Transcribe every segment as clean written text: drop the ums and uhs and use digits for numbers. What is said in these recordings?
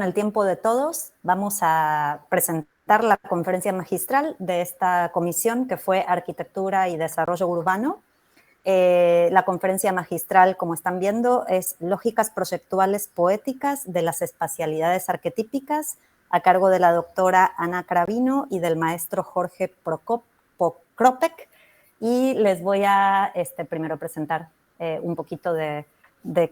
el tiempo de todos, vamos a presentar la conferencia magistral de esta comisión que fue Arquitectura y Desarrollo Urbano. La conferencia magistral, como están viendo, es Lógicas Proyectuales Poéticas de las Espacialidades Arquetípicas, a cargo de la doctora Ana Cravino y del maestro Jorge Pokropek. Y les voy a primero presentar un poquito de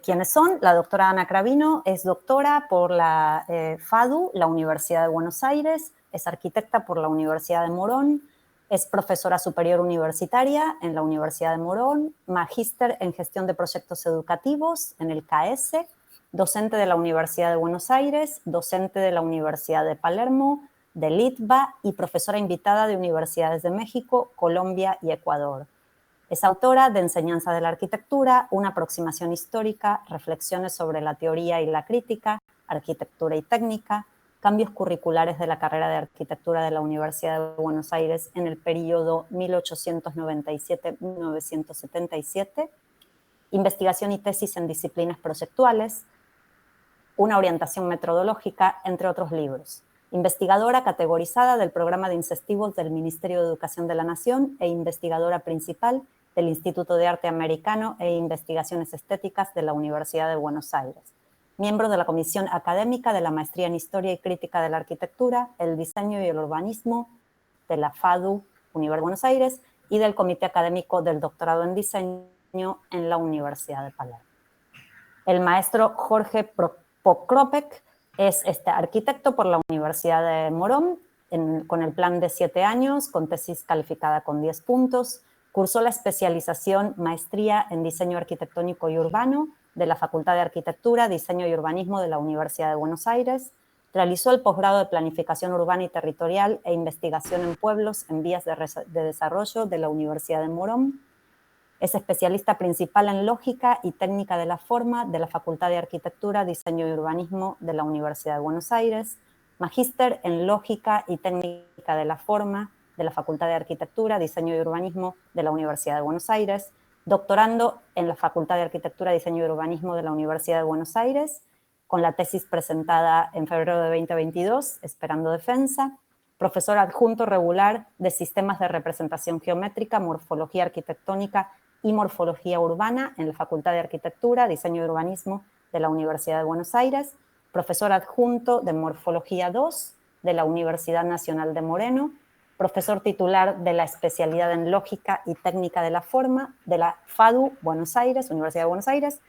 quiénes son. La doctora Ana Cravino es doctora por la FADU, la Universidad de Buenos Aires, es arquitecta por la Universidad de Morón, es profesora superior universitaria en la Universidad de Morón, magíster en gestión de proyectos educativos en el KS, docente de la Universidad de Buenos Aires, docente de la Universidad de Palermo, del ITBA y profesora invitada de universidades de México, Colombia y Ecuador. Es autora de Enseñanza de la Arquitectura, una aproximación histórica, reflexiones sobre la teoría y la crítica, arquitectura y técnica, cambios curriculares de la carrera de arquitectura de la Universidad de Buenos Aires en el periodo 1897-1977, investigación y tesis en disciplinas proyectuales, una orientación metodológica, entre otros libros. Investigadora categorizada del programa de incestivos del Ministerio de Educación de la Nación e investigadora principal del Instituto de Arte Americano e Investigaciones Estéticas de la Universidad de Buenos Aires. Miembro de la Comisión Académica de la Maestría en Historia y Crítica de la Arquitectura, el Diseño y el Urbanismo de la FADU, Universidad de Buenos Aires, y del Comité Académico del Doctorado en Diseño en la Universidad de Palermo. El maestro Jorge Pokropek es arquitecto por la Universidad de Morón, con el plan de 7 años, con tesis calificada con 10 puntos. Cursó la especialización Maestría en Diseño Arquitectónico y Urbano de la Facultad de Arquitectura, Diseño y Urbanismo de la Universidad de Buenos Aires. Realizó el posgrado de Planificación Urbana y Territorial e Investigación en Pueblos en Vías de Desarrollo de la Universidad de Morón. Es especialista principal en Lógica y Técnica de la Forma de la Facultad de Arquitectura, Diseño y Urbanismo de la Universidad de Buenos Aires. Magíster en Lógica y Técnica de la Forma de la Facultad de Arquitectura, Diseño y Urbanismo de la Universidad de Buenos Aires. Doctorando en la Facultad de Arquitectura, Diseño y Urbanismo de la Universidad de Buenos Aires, con la tesis presentada en febrero de 2022, Esperando Defensa. Profesor adjunto regular de Sistemas de Representación Geométrica, Morfología Arquitectónica y Morfología Urbana en la Facultad de Arquitectura, Diseño y Urbanismo de la Universidad de Buenos Aires. Profesor adjunto de Morfología 2 de la Universidad Nacional de Moreno. Profesor titular de la especialidad en Lógica y Técnica de la Forma de la FADU, Buenos Aires, Universidad de Buenos Aires.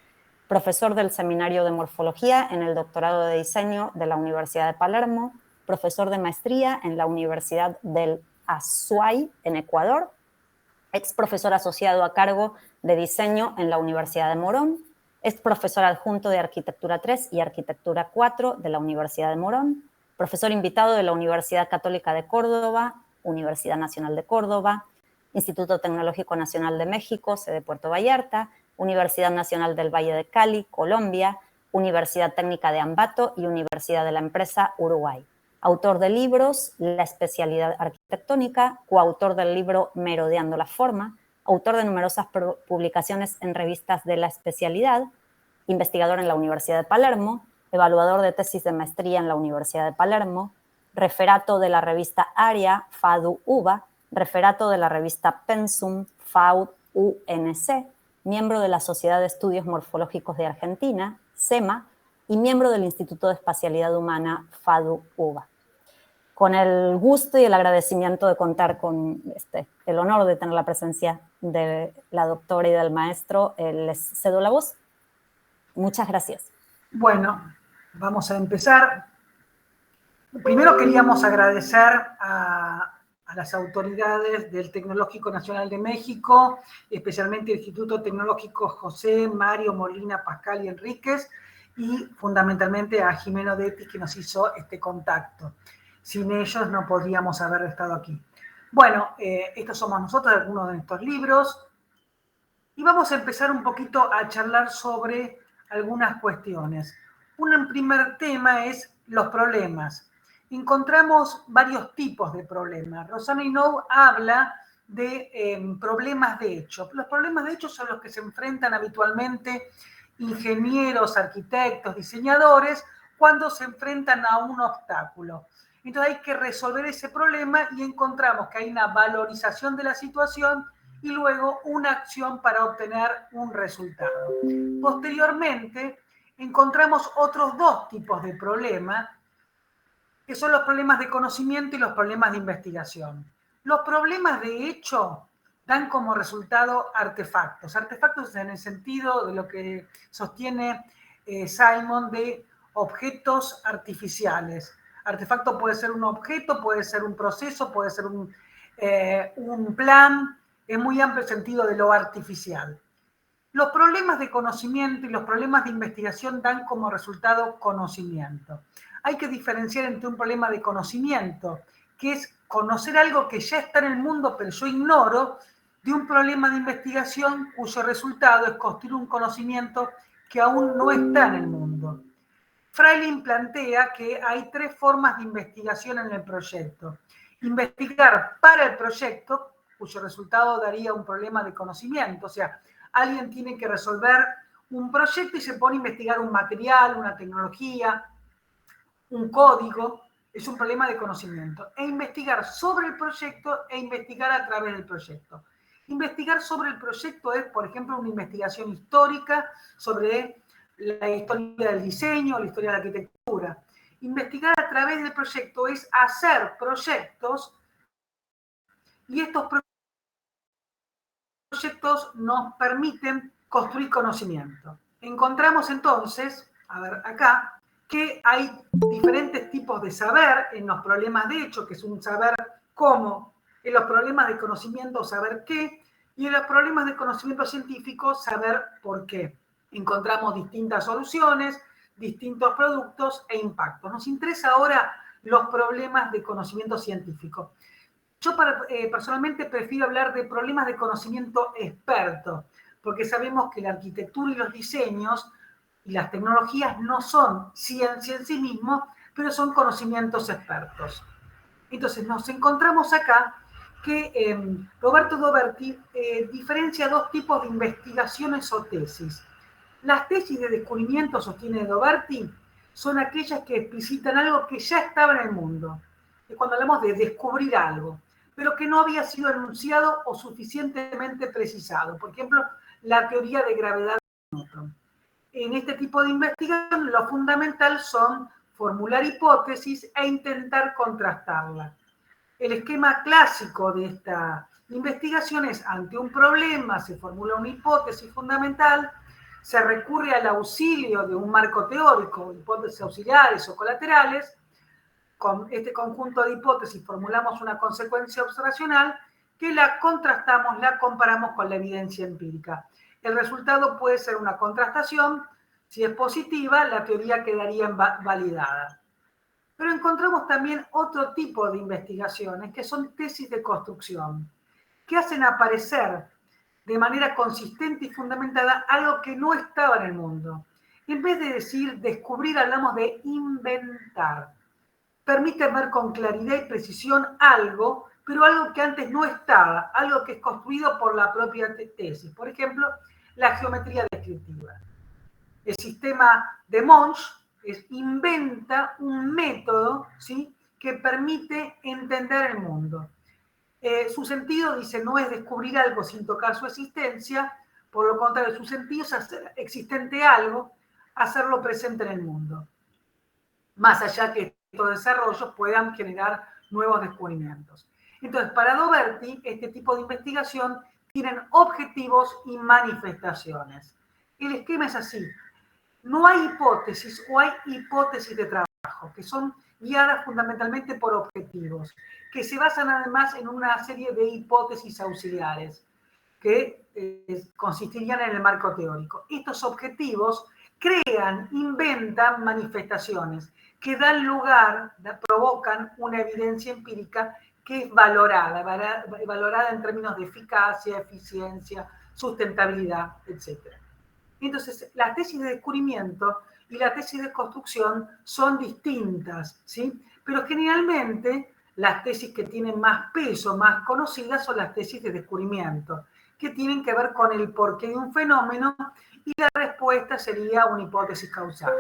Profesor del Seminario de Morfología en el Doctorado de Diseño de la Universidad de Palermo. Profesor de Maestría en la Universidad del Azuay, en Ecuador. Ex profesor asociado a cargo de Diseño en la Universidad de Morón. Es profesor adjunto de Arquitectura 3 y Arquitectura 4 de la Universidad de Morón. Profesor invitado de la Universidad Católica de Córdoba, Universidad Nacional de Córdoba, Instituto Tecnológico Nacional de México, sede Puerto Vallarta, Universidad Nacional del Valle de Cali, Colombia, Universidad Técnica de Ambato y Universidad de la Empresa, Uruguay. Autor de libros La especialidad arquitectónica, coautor del libro Merodeando la forma, autor de numerosas publicaciones en revistas de la especialidad, investigador en la Universidad de Palermo, evaluador de tesis de maestría en la Universidad de Palermo, referato de la revista ARIA, FADU-UBA, referato de la revista Pensum, FAUD-UNC, miembro de la Sociedad de Estudios Morfológicos de Argentina, SEMA, y miembro del Instituto de Espacialidad Humana, FADU-UBA. Con el gusto y el agradecimiento de contar con el honor de tener la presencia de la doctora y del maestro, les cedo la voz. Muchas gracias. Bueno, vamos a empezar. Primero queríamos agradecer a las autoridades del Tecnológico Nacional de México, especialmente el Instituto Tecnológico José Mario Molina Pascal y Enríquez, y fundamentalmente a Jimeno Detti, que nos hizo este contacto. Sin ellos no podríamos haber estado aquí. Bueno, estos somos nosotros, algunos de nuestros libros, y vamos a empezar un poquito a charlar sobre algunas cuestiones. Un primer tema es los problemas. Encontramos varios tipos de problemas. Rosana Hinault habla de problemas de hecho. Los problemas de hecho son los que se enfrentan habitualmente ingenieros, arquitectos, diseñadores, cuando se enfrentan a un obstáculo. Entonces hay que resolver ese problema y encontramos que hay una valorización de la situación y luego una acción para obtener un resultado. Posteriormente, encontramos otros dos tipos de problemas, que son los problemas de conocimiento y los problemas de investigación. Los problemas de hecho dan como resultado artefactos. Artefactos en el sentido de lo que sostiene Simon de objetos artificiales. Artefacto puede ser un objeto, puede ser un proceso, puede ser un plan, es muy amplio el sentido de lo artificial. Los problemas de conocimiento y los problemas de investigación dan como resultado conocimiento. Hay que diferenciar entre un problema de conocimiento, que es conocer algo que ya está en el mundo, pero yo ignoro, de un problema de investigación cuyo resultado es construir un conocimiento que aún no está en el mundo. Freiling plantea que hay tres formas de investigación en el proyecto. Investigar para el proyecto, cuyo resultado daría un problema de conocimiento, o sea, alguien tiene que resolver un proyecto y se pone a investigar un material, una tecnología, un código, es un problema de conocimiento. E investigar sobre el proyecto e investigar a través del proyecto. Investigar sobre el proyecto es, por ejemplo, una investigación histórica sobre la historia del diseño, la historia de la arquitectura. Investigar a través del proyecto es hacer proyectos y estos proyectos nos permiten construir conocimiento. Encontramos entonces, a ver acá, que hay diferentes tipos de saber en los problemas de hecho, que es un saber cómo, en los problemas de conocimiento saber qué, y en los problemas de conocimiento científico saber por qué. Encontramos distintas soluciones, distintos productos e impactos. Nos interesa ahora los problemas de conocimiento científico. Yo personalmente prefiero hablar de problemas de conocimiento experto, porque sabemos que la arquitectura y los diseños y las tecnologías no son ciencia en sí mismos, pero son conocimientos expertos. Entonces nos encontramos acá que Roberto Doberti diferencia dos tipos de investigaciones o tesis. Las tesis de descubrimiento, sostiene Doberti, son aquellas que explicitan algo que ya estaba en el mundo. Es cuando hablamos de descubrir algo, pero que no había sido enunciado o suficientemente precisado. Por ejemplo, la teoría de gravedad de Newton. En este tipo de investigación, lo fundamental son formular hipótesis e intentar contrastarla. El esquema clásico de esta investigación es, ante un problema, se formula una hipótesis fundamental, se recurre al auxilio de un marco teórico, hipótesis auxiliares o colaterales. Con este conjunto de hipótesis formulamos una consecuencia observacional que la contrastamos, la comparamos con la evidencia empírica. El resultado puede ser una contrastación. Si es positiva, la teoría quedaría validada. Pero encontramos también otro tipo de investigaciones, que son tesis de construcción, que hacen aparecer de manera consistente y fundamentada algo que no estaba en el mundo. En vez de decir descubrir, hablamos de inventar. Permite ver con claridad y precisión algo, pero algo que antes no estaba, algo que es construido por la propia tesis. Por ejemplo, la geometría descriptiva. El sistema de Monge inventa un método, ¿sí?, que permite entender el mundo. Su sentido, dice, no es descubrir algo sin tocar su existencia, por lo contrario, su sentido es hacer existente algo, hacerlo presente en el mundo. Más allá que estos desarrollos puedan generar nuevos descubrimientos. Entonces, para Doberti, este tipo de investigación tienen objetivos y manifestaciones. El esquema es así. No hay hipótesis o hay hipótesis de trabajo, que son guiadas fundamentalmente por objetivos, que se basan además en una serie de hipótesis auxiliares que consistirían en el marco teórico. Estos objetivos crean, inventan manifestaciones que dan lugar, provocan una evidencia empírica que es valorada en términos de eficacia, eficiencia, sustentabilidad, etc. Entonces, la tesis de descubrimiento y la tesis de construcción son distintas, ¿sí? Pero generalmente las tesis que tienen más peso, más conocidas, son las tesis de descubrimiento, que tienen que ver con el porqué de un fenómeno y la respuesta sería una hipótesis causal.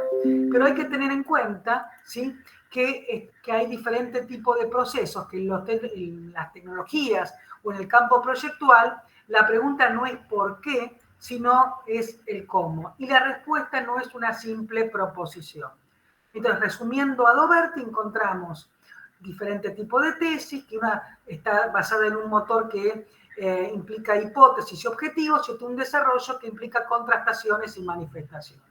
Pero hay que tener en cuenta, ¿sí?, que hay diferentes tipos de procesos, que en las tecnologías o en el campo proyectual, la pregunta no es por qué, sino es el cómo. Y la respuesta no es una simple proposición. Entonces, resumiendo a Doberti, encontramos diferentes tipos de tesis, que una está basada en un motor que implica hipótesis y objetivos, y otro un desarrollo que implica contrastaciones y manifestaciones.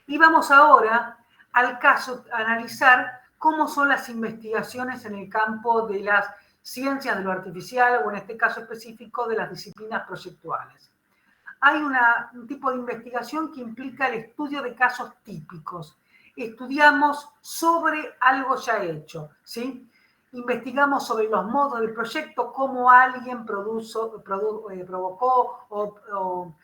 Y vamos ahora al caso, a analizar cómo son las investigaciones en el campo de las ciencias de lo artificial, o en este caso específico de las disciplinas proyectuales. Hay un tipo de investigación que implica el estudio de casos típicos. Estudiamos sobre algo ya hecho, ¿sí? Investigamos sobre los modos del proyecto, cómo alguien provocó o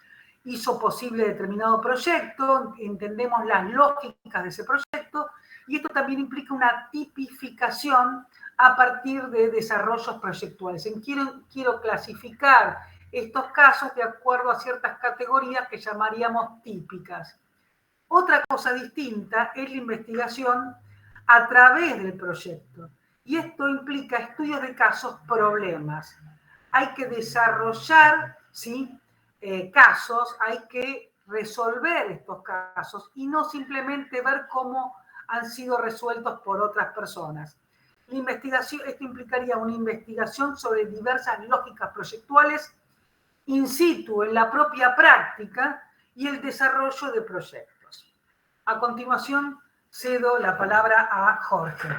hizo posible determinado proyecto, entendemos las lógicas de ese proyecto, y esto también implica una tipificación a partir de desarrollos proyectuales. Quiero clasificar estos casos de acuerdo a ciertas categorías que llamaríamos típicas. Otra cosa distinta es la investigación a través del proyecto, y esto implica estudios de casos problemas. Hay que desarrollar, ¿sí?, casos, hay que resolver estos casos y no simplemente ver cómo han sido resueltos por otras personas. La investigación, esto implicaría una investigación sobre diversas lógicas proyectuales in situ, en la propia práctica, y el desarrollo de proyectos. A continuación, cedo la palabra a Jorge.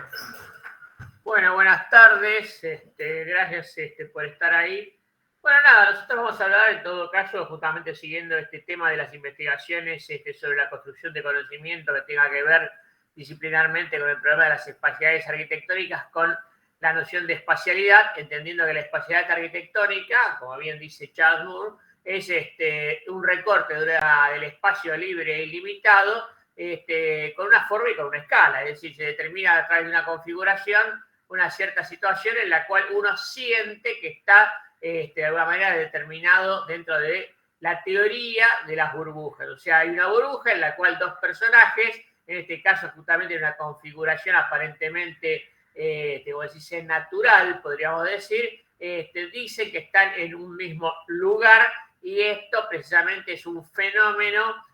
Bueno, buenas tardes, gracias por estar ahí. Bueno, nada, nosotros vamos a hablar en todo caso, justamente siguiendo este tema de las investigaciones sobre la construcción de conocimiento que tenga que ver disciplinarmente con el problema de las espacialidades arquitectónicas, con la noción de espacialidad, entendiendo que la espacialidad arquitectónica, como bien dice Charles Moore, es un recorte del espacio libre e ilimitado, con una forma y con una escala, es decir, se determina a través de una configuración una cierta situación en la cual uno siente que está de alguna manera determinado dentro de la teoría de las burbujas. O sea, hay una burbuja en la cual dos personajes, en este caso justamente una configuración aparentemente, natural, podríamos decir, dicen que están en un mismo lugar, y esto precisamente es un fenómeno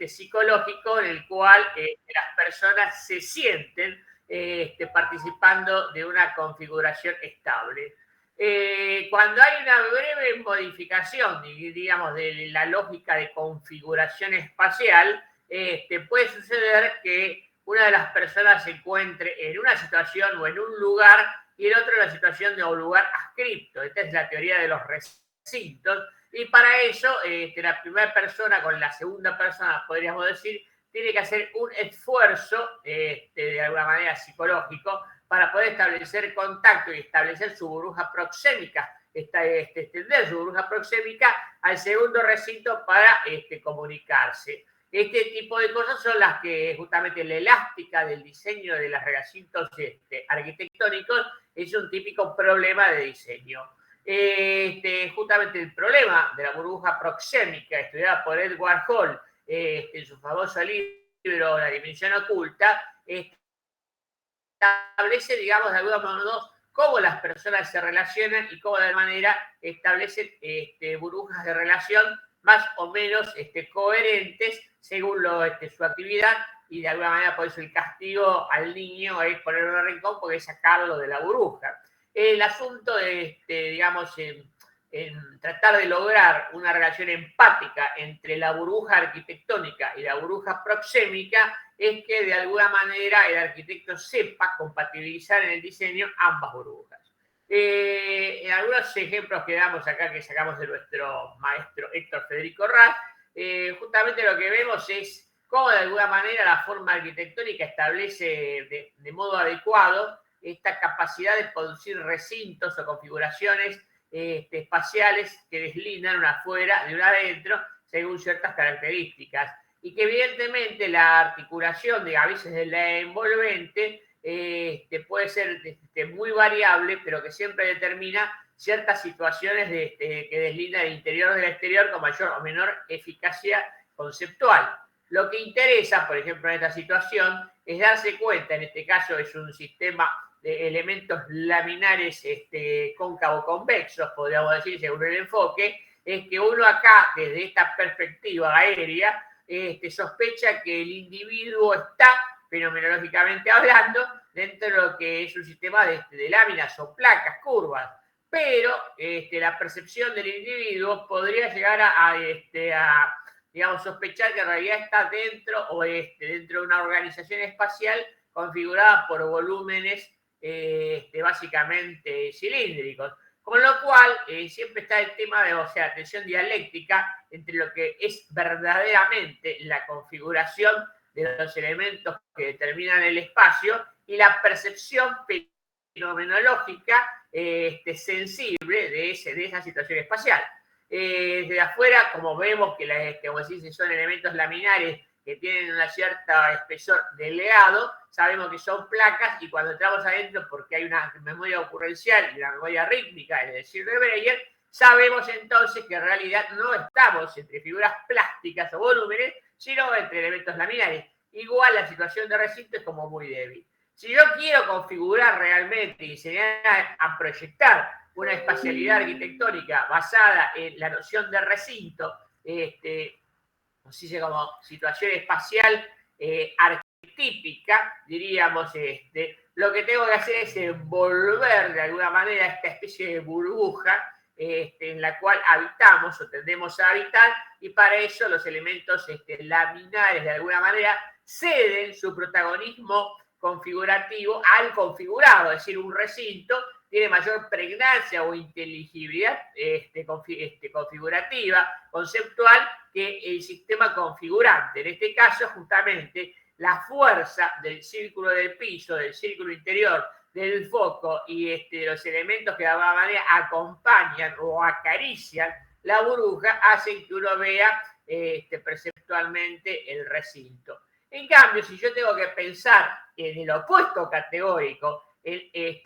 psicológico en el cual las personas se sienten participando de una configuración estable. Cuando hay una breve modificación, digamos, de la lógica de configuración espacial, puede suceder que una de las personas se encuentre en una situación o en un lugar y el otro en la situación de un lugar adscripto. Esta es la teoría de los recintos, y para eso la primera persona con la segunda persona, podríamos decir, tiene que hacer un esfuerzo, de alguna manera psicológico, para poder establecer contacto y establecer su burbuja proxémica, extender su burbuja proxémica al segundo recinto para comunicarse. Este tipo de cosas son las que justamente la elástica del diseño de los recintos arquitectónicos es un típico problema de diseño. Justamente el problema de la burbuja proxémica, estudiada por Edward Hall, en su famoso libro La dimensión oculta, establece, digamos, de alguna modo cómo las personas se relacionan y cómo de alguna manera establecen burbujas de relación más o menos coherentes según su actividad, y de alguna manera por eso el castigo al niño es ponerlo en el rincón porque es sacarlo de la burbuja. El asunto de, digamos, en tratar de lograr una relación empática entre la burbuja arquitectónica y la burbuja proxémica es que de alguna manera el arquitecto sepa compatibilizar en el diseño ambas burbujas. En algunos ejemplos que damos acá, que sacamos de nuestro maestro Héctor Federico Rath, justamente lo que vemos es cómo de alguna manera la forma arquitectónica establece de modo adecuado esta capacidad de producir recintos o configuraciones espaciales que deslindan una afuera de una adentro según ciertas características, y que evidentemente la articulación a veces de la envolvente puede puede ser muy variable, pero que siempre determina ciertas situaciones que deslindan el interior del exterior con mayor o menor eficacia conceptual. Lo que interesa, por ejemplo, en esta situación, es darse cuenta, en este caso es un sistema de elementos laminares cóncavo-convexos, podríamos decir, según el enfoque, es que uno acá, desde esta perspectiva aérea, sospecha que el individuo está, fenomenológicamente hablando, dentro de lo que es un sistema de láminas o placas curvas. Pero la percepción del individuo podría llegar a digamos, sospechar que en realidad está dentro dentro de una organización espacial configurada por volúmenes básicamente cilíndricos. Con lo cual, siempre está el tema de, tensión dialéctica entre lo que es verdaderamente la configuración de los elementos que determinan el espacio y la percepción fenomenológica sensible de esa situación espacial. Desde afuera, como vemos que como decís, son elementos laminares que tienen una cierta espesor delgado, sabemos que son placas y cuando entramos adentro, porque hay una memoria ocurrencial y una memoria rítmica, es decir, de Breyer, sabemos entonces que en realidad no estamos entre figuras plásticas o volúmenes, sino entre elementos laminares. Igual la situación de recinto es como muy débil. Si yo quiero configurar realmente y enseñar a proyectar una espacialidad arquitectónica basada en la noción de recinto, como situación espacial arquetípica, diríamos, lo que tengo que hacer es envolver de alguna manera esta especie de burbuja en la cual habitamos o tendemos a habitar, y para eso los elementos laminares de alguna manera ceden su protagonismo configurativo al configurado, es decir, un recinto tiene mayor pregnancia o inteligibilidad configurativa, conceptual, que el sistema configurante. En este caso, justamente, la fuerza del círculo del piso, del círculo interior, del foco y de los elementos que de alguna manera acompañan o acarician la burbuja hacen que uno vea perceptualmente el recinto. En cambio, si yo tengo que pensar en el opuesto categórico,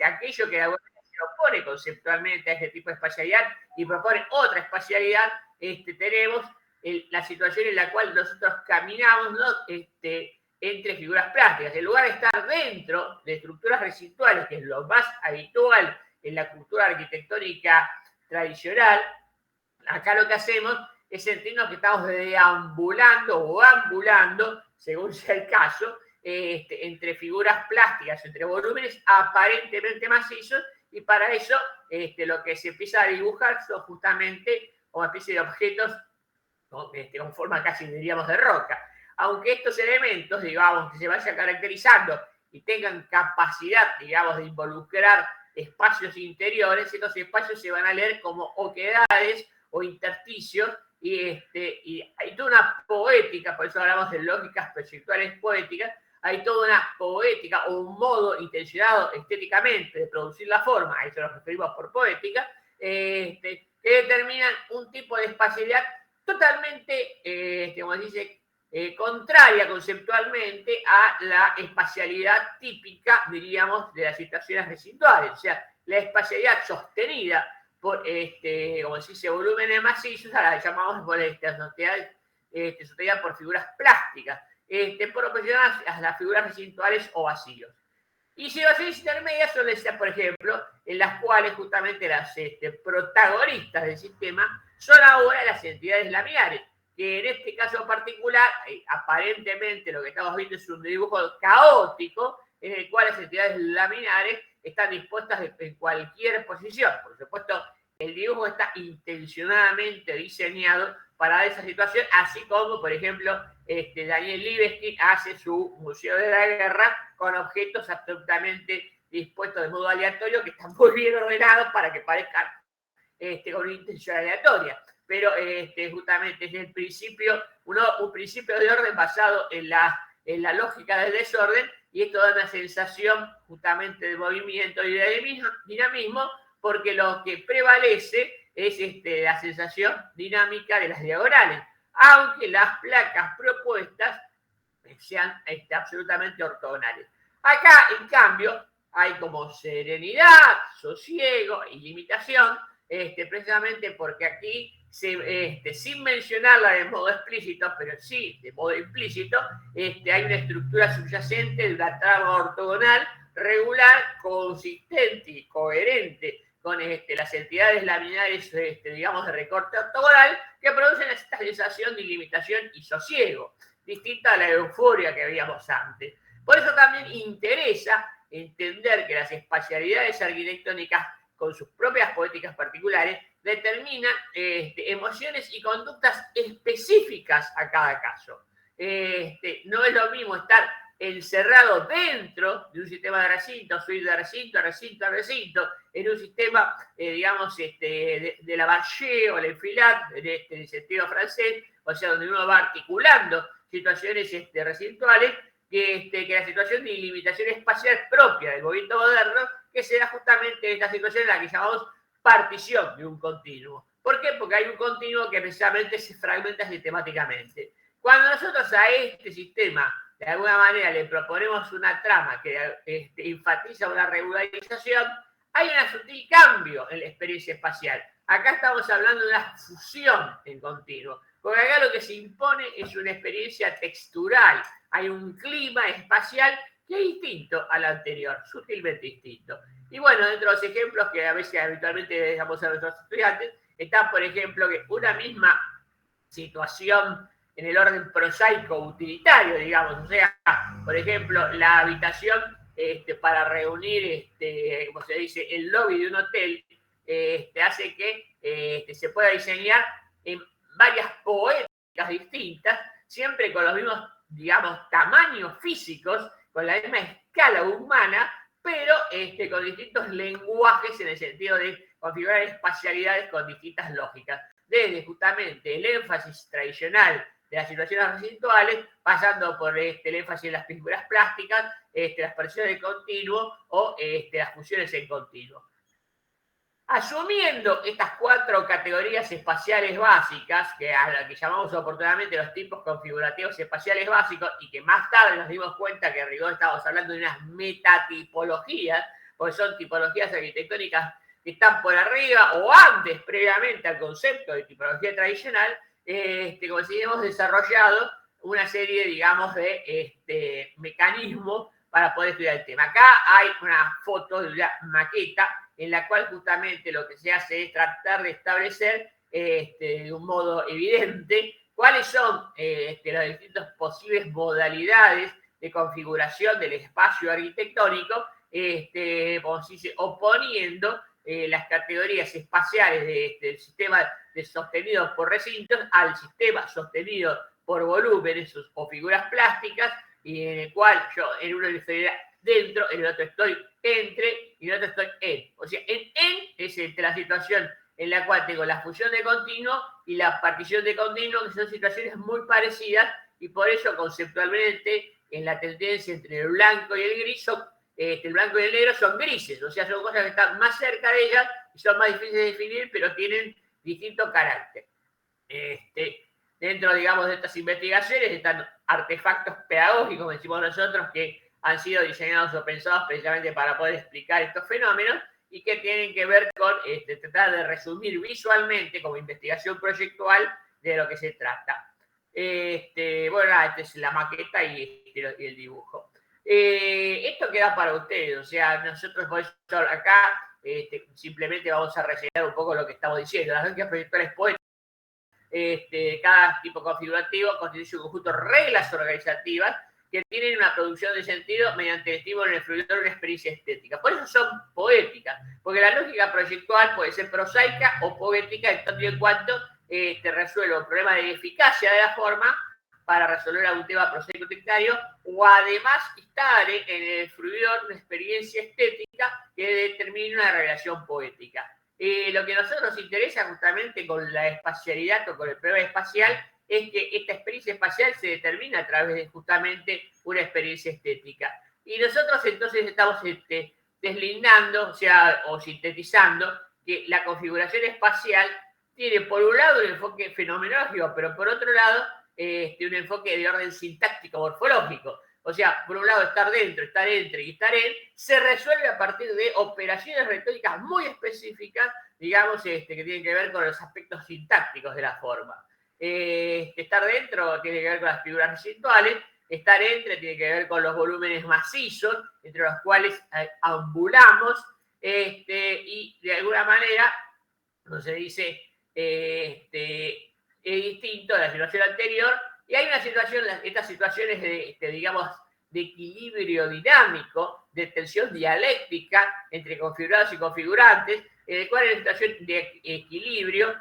aquello que de alguna manera se opone conceptualmente a este tipo de espacialidad y propone otra espacialidad, tenemos la situación en la cual nosotros caminamos, ¿no? Entre figuras plásticas. En lugar de estar dentro de estructuras recintuales, que es lo más habitual en la cultura arquitectónica tradicional, acá lo que hacemos es sentirnos que estamos deambulando o ambulando, según sea el caso, entre figuras plásticas, entre volúmenes aparentemente macizos, y para eso lo que se empieza a dibujar son justamente una especie de objetos con forma casi, diríamos, de roca. Aunque estos elementos, digamos, que se vayan caracterizando y tengan capacidad, digamos, de involucrar espacios interiores, estos espacios se van a leer como oquedades o intersticios, y hay toda una poética, por eso hablamos de lógicas perceptuales poéticas, hay toda una poética o un modo intencionado estéticamente de producir la forma, a eso nos referimos por poética, que determinan un tipo de espacialidad totalmente, como se dice, contraria conceptualmente a la espacialidad típica, diríamos, de las situaciones recintuales. O sea, la espacialidad sostenida por, como se dice, volúmenes macizos, ahora la llamamos sostenida por figuras plásticas, proporcionadas a las figuras recintuales o vacíos. Y situaciones intermedias son esas, por ejemplo, en las cuales justamente las protagonistas del sistema son ahora las entidades laminares, que en este caso particular, aparentemente lo que estamos viendo es un dibujo caótico en el cual las entidades laminares están dispuestas en cualquier posición. Por supuesto, el dibujo está intencionadamente diseñado para esa situación, así como, por ejemplo, Daniel Libeskind hace su Museo de la Guerra con objetos absolutamente dispuestos de modo aleatorio que están muy bien ordenados para que parezcan con una intención aleatoria. Pero justamente es el principio, un principio de orden basado en la lógica del desorden, y esto da una sensación justamente de movimiento y de dinamismo, porque lo que prevalece es la sensación dinámica de las diagonales, aunque las placas propuestas sean absolutamente ortogonales. Acá, en cambio, hay como serenidad, sosiego y limitación, precisamente porque aquí, sin mencionarla de modo explícito, pero sí de modo implícito, hay una estructura subyacente de una trama ortogonal regular, consistente y coherente con las entidades laminares, digamos, de recorte ortogonal, que producen esta sensación de limitación y sosiego, distinta a la euforia que veíamos antes. Por eso también interesa entender que las espacialidades arquitectónicas, con sus propias poéticas particulares, determinan emociones y conductas específicas a cada caso. No es lo mismo estar encerrado dentro de un sistema de recinto, subir de recinto a recinto a recinto, en un sistema, digamos, de la Lavallée o la Enfilade, en el sentido francés, o sea, donde uno va articulando situaciones recintuales, que la situación de limitación espacial propia del movimiento moderno, que se da justamente esta situación en la que llamamos partición de un continuo. ¿Por qué? Porque hay un continuo que precisamente se fragmenta sistemáticamente. Cuando nosotros a este sistema, de alguna manera, le proponemos una trama que enfatiza una regularización, hay un sutil cambio en la experiencia espacial. Acá estamos hablando de una fusión en continuo, porque acá lo que se impone es una experiencia textural. Hay un clima espacial que es distinto al anterior, sutilmente distinto. Y bueno, dentro de los ejemplos que a veces habitualmente dejamos a nuestros estudiantes, está, por ejemplo, que una misma situación en el orden prosaico utilitario, digamos, o sea, por ejemplo, la habitación para reunir, como se dice, el lobby de un hotel, hace que se pueda diseñar en varias poéticas distintas, siempre con los mismos, digamos, tamaños físicos, con la misma escala humana, pero con distintos lenguajes en el sentido de configurar espacialidades con distintas lógicas. Desde justamente el énfasis tradicional de las situaciones recintuales, pasando por el énfasis en las figuras plásticas, las particiones de continuo o las fusiones en continuo. Asumiendo estas 4 categorías espaciales básicas, a las que llamamos oportunamente los tipos configurativos espaciales básicos, y que más tarde nos dimos cuenta que en rigor estamos hablando de unas metatipologías, porque son tipologías arquitectónicas que están por arriba o antes, previamente al concepto de tipología tradicional, como si hemos desarrollado una serie, digamos, de mecanismos para poder estudiar el tema. Acá hay una foto de una maqueta en la cual justamente lo que se hace es tratar de establecer de un modo evidente cuáles son las distintas posibles modalidades de configuración del espacio arquitectónico, como se dice, oponiendo las categorías espaciales del sistema sostenido por recintos al sistema sostenido por volúmenes o figuras plásticas, y en el cual yo en uno estoy dentro, en el otro estoy entre y en el otro estoy en. O sea, en es la situación en la cual tengo la fusión de continuo y la partición de continuo, que son situaciones muy parecidas, y por eso conceptualmente en la tendencia entre el blanco y el gris, el blanco y el negro son grises, o sea, son cosas que están más cerca de ellas y son más difíciles de definir, pero tienen distinto carácter. Dentro, digamos, de estas investigaciones están artefactos pedagógicos, decimos nosotros, que han sido diseñados o pensados precisamente para poder explicar estos fenómenos y que tienen que ver con tratar de resumir visualmente, como investigación proyectual, de lo que se trata. Bueno, esta es la maqueta y el dibujo. Esto queda para ustedes, o sea, nosotros por eso acá simplemente vamos a rellenar un poco lo que estamos diciendo. Las lógicas proyectuales poéticas, cada tipo configurativo constituye un conjunto de reglas organizativas que tienen una producción de sentido mediante el estímulo en el fluidor de una experiencia estética. Por eso son poéticas, porque la lógica proyectual puede ser prosaica o poética en tanto y en cuanto resuelve un problema de eficacia de la forma para resolver algún tema prosaico utilitario, o además estar en el fluidor de una experiencia estética que determine una relación poética. Lo que a nosotros nos interesa justamente con la espacialidad o con el problema espacial es que esta experiencia espacial se determina a través de justamente una experiencia estética. Y nosotros entonces estamos deslindando, o sintetizando, que la configuración espacial tiene por un lado un enfoque fenomenológico, pero por otro lado un enfoque de orden sintáctico morfológico. o sea, por un lado estar dentro, estar entre y estar en, se resuelve a partir de operaciones retóricas muy específicas, digamos, que tienen que ver con los aspectos sintácticos de la forma. Estar dentro tiene que ver con las figuras residuales, estar entre tiene que ver con los volúmenes macizos, entre los cuales ambulamos, y de alguna manera, como se dice, es distinto a la situación anterior, y hay una situación, estas situaciones digamos, de equilibrio dinámico, de tensión dialéctica entre configurados y configurantes, en el cual hay una situación de equilibrio,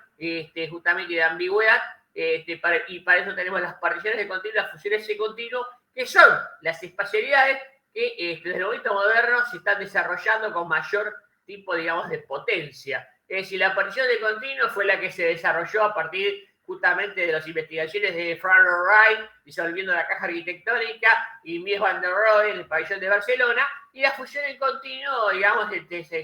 justamente de ambigüedad, y para eso tenemos las particiones de continuo y las fusiones de continuo, que son las espacialidades que desde el momento moderno se están desarrollando con mayor tipo, digamos, de potencia. Es decir, la partición de continuo fue la que se desarrolló a partir justamente de las investigaciones de Frank Lloyd Wright, disolviendo la caja arquitectónica, y Mies van der Rohe en el pabellón de Barcelona, y la fusión en continuo, digamos,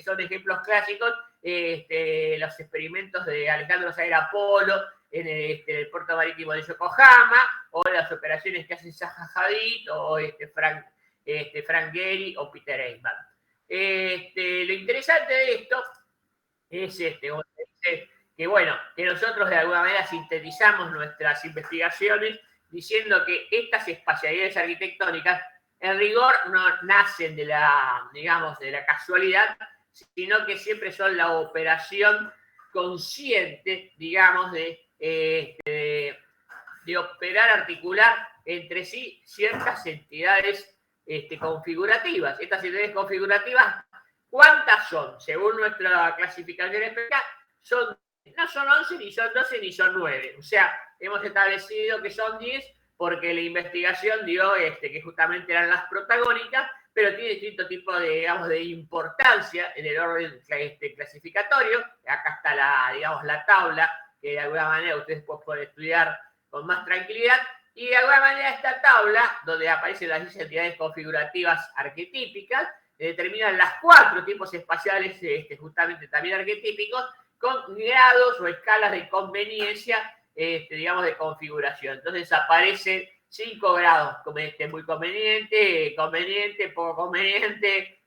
son ejemplos clásicos, los experimentos de Alejandro Saera Polo en el puerto marítimo de Yokohama, o las operaciones que hace Zaha Hadid, o Frank Gehry o Peter Eichmann. Lo interesante de esto es que, bueno, que nosotros de alguna manera sintetizamos nuestras investigaciones diciendo que estas espacialidades arquitectónicas en rigor no nacen de la, digamos, de la casualidad, sino que siempre son la operación consciente, digamos, de operar, articular entre sí ciertas entidades configurativas. Estas entidades configurativas, ¿cuántas son? Según nuestra clasificación especial, no son 11, ni son 12, ni son 9. O sea, hemos establecido que son 10 porque la investigación dio que justamente eran las protagónicas, pero tiene distinto tipo de, digamos, de importancia en el orden clasificatorio. Acá está la tabla, que de alguna manera ustedes pueden estudiar con más tranquilidad. Y de alguna manera esta tabla, donde aparecen las 10 entidades configurativas arquetípicas, determinan las 4 tipos espaciales justamente también arquetípicos, con grados o escalas de conveniencia, digamos, de configuración. Entonces aparecen 5 grados, muy conveniente, conveniente, poco conveniente,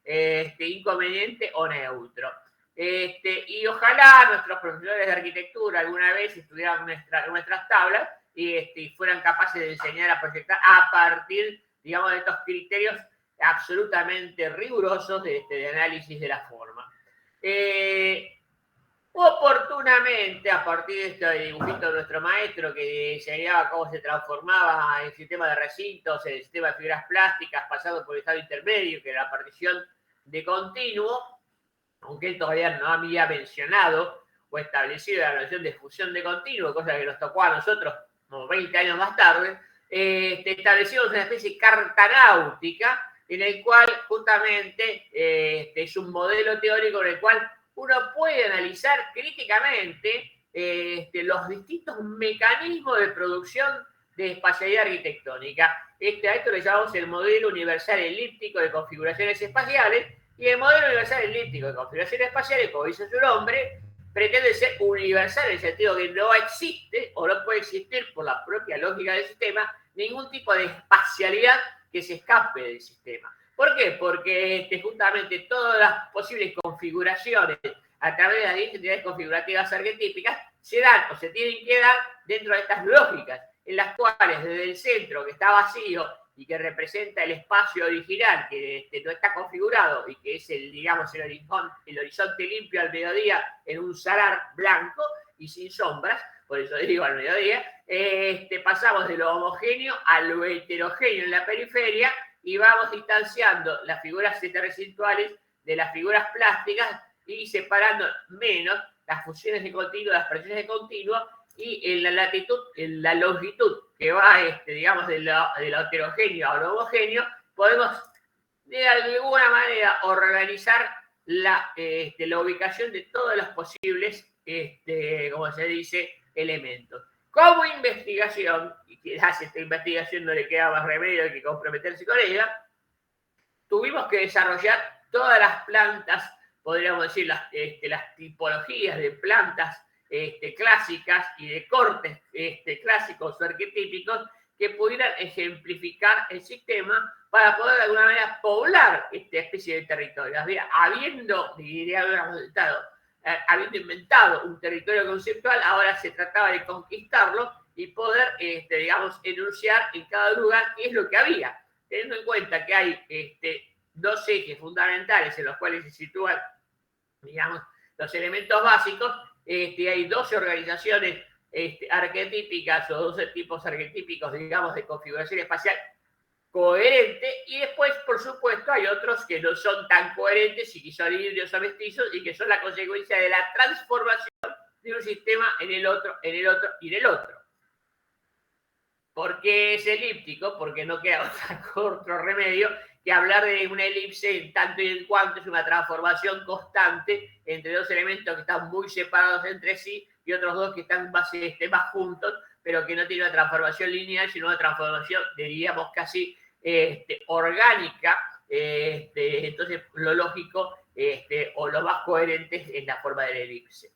inconveniente o neutro. Y ojalá nuestros profesores de arquitectura alguna vez estudiaran nuestras tablas y fueran capaces de enseñar a proyectar a partir, digamos, de estos criterios absolutamente rigurosos de análisis de la forma. Oportunamente, a partir de este dibujito de nuestro maestro que enseñaba cómo se transformaba el sistema de recintos, el sistema de fibras plásticas, pasando por el estado intermedio, que era la partición de continuo, aunque él todavía no había mencionado o establecido la noción de fusión de continuo, cosa que nos tocó a nosotros como 20 años más tarde, establecimos una especie de carta náutica en el cual justamente es un modelo teórico en el cual uno puede analizar críticamente los distintos mecanismos de producción de espacialidad arquitectónica. A esto le llamamos el modelo universal elíptico de configuraciones espaciales, y el modelo universal elíptico de configuraciones espaciales, como dice su nombre, pretende ser universal en el sentido que no existe o no puede existir por la propia lógica del sistema ningún tipo de espacialidad que se escape del sistema. ¿Por qué? Porque justamente todas las posibles configuraciones a través de las entidades configurativas arquetípicas se dan o se tienen que dar dentro de estas lógicas, en las cuales desde el centro, que está vacío y que representa el espacio original que no está configurado y que es digamos, el horizonte limpio al mediodía en un salar blanco y sin sombras, por eso digo al mediodía, pasamos de lo homogéneo a lo heterogéneo en la periferia y vamos distanciando las figuras residuales de las figuras plásticas y separando menos las fusiones de continuo, las particiones de continuo, y en la latitud, en la longitud que va, digamos, de lo heterogéneo a lo homogéneo, podemos de alguna manera organizar la ubicación de todos los posibles, como se dice, elementos. Como investigación, y quizás esta investigación no le queda más remedio que comprometerse con ella, tuvimos que desarrollar todas las plantas, podríamos decir, las tipologías de plantas clásicas y de cortes clásicos o arquetípicos que pudieran ejemplificar el sistema para poder de alguna manera poblar esta especie de territorio. Habiendo inventado un territorio conceptual, ahora se trataba de conquistarlo y poder, digamos, enunciar en cada lugar qué es lo que había, teniendo en cuenta que hay dos ejes fundamentales en los cuales se sitúan, digamos, los elementos básicos. Hay 12 organizaciones arquetípicas o 12 tipos arquetípicos, digamos, de configuración espacial coherente, y después, por supuesto, hay otros que no son tan coherentes y que son híbridos o mestizos y que son la consecuencia de la transformación de un sistema en el otro, en el otro y en el otro. ¿Por qué es elíptico? Porque no queda otro remedio que hablar de una elipse en tanto y en cuanto es una transformación constante entre dos elementos que están muy separados entre sí y otros dos que están más juntos, pero que no tienen una transformación lineal, sino una transformación, diríamos, casi orgánica. Entonces, lo lógico o lo más coherente es la forma de la elipse.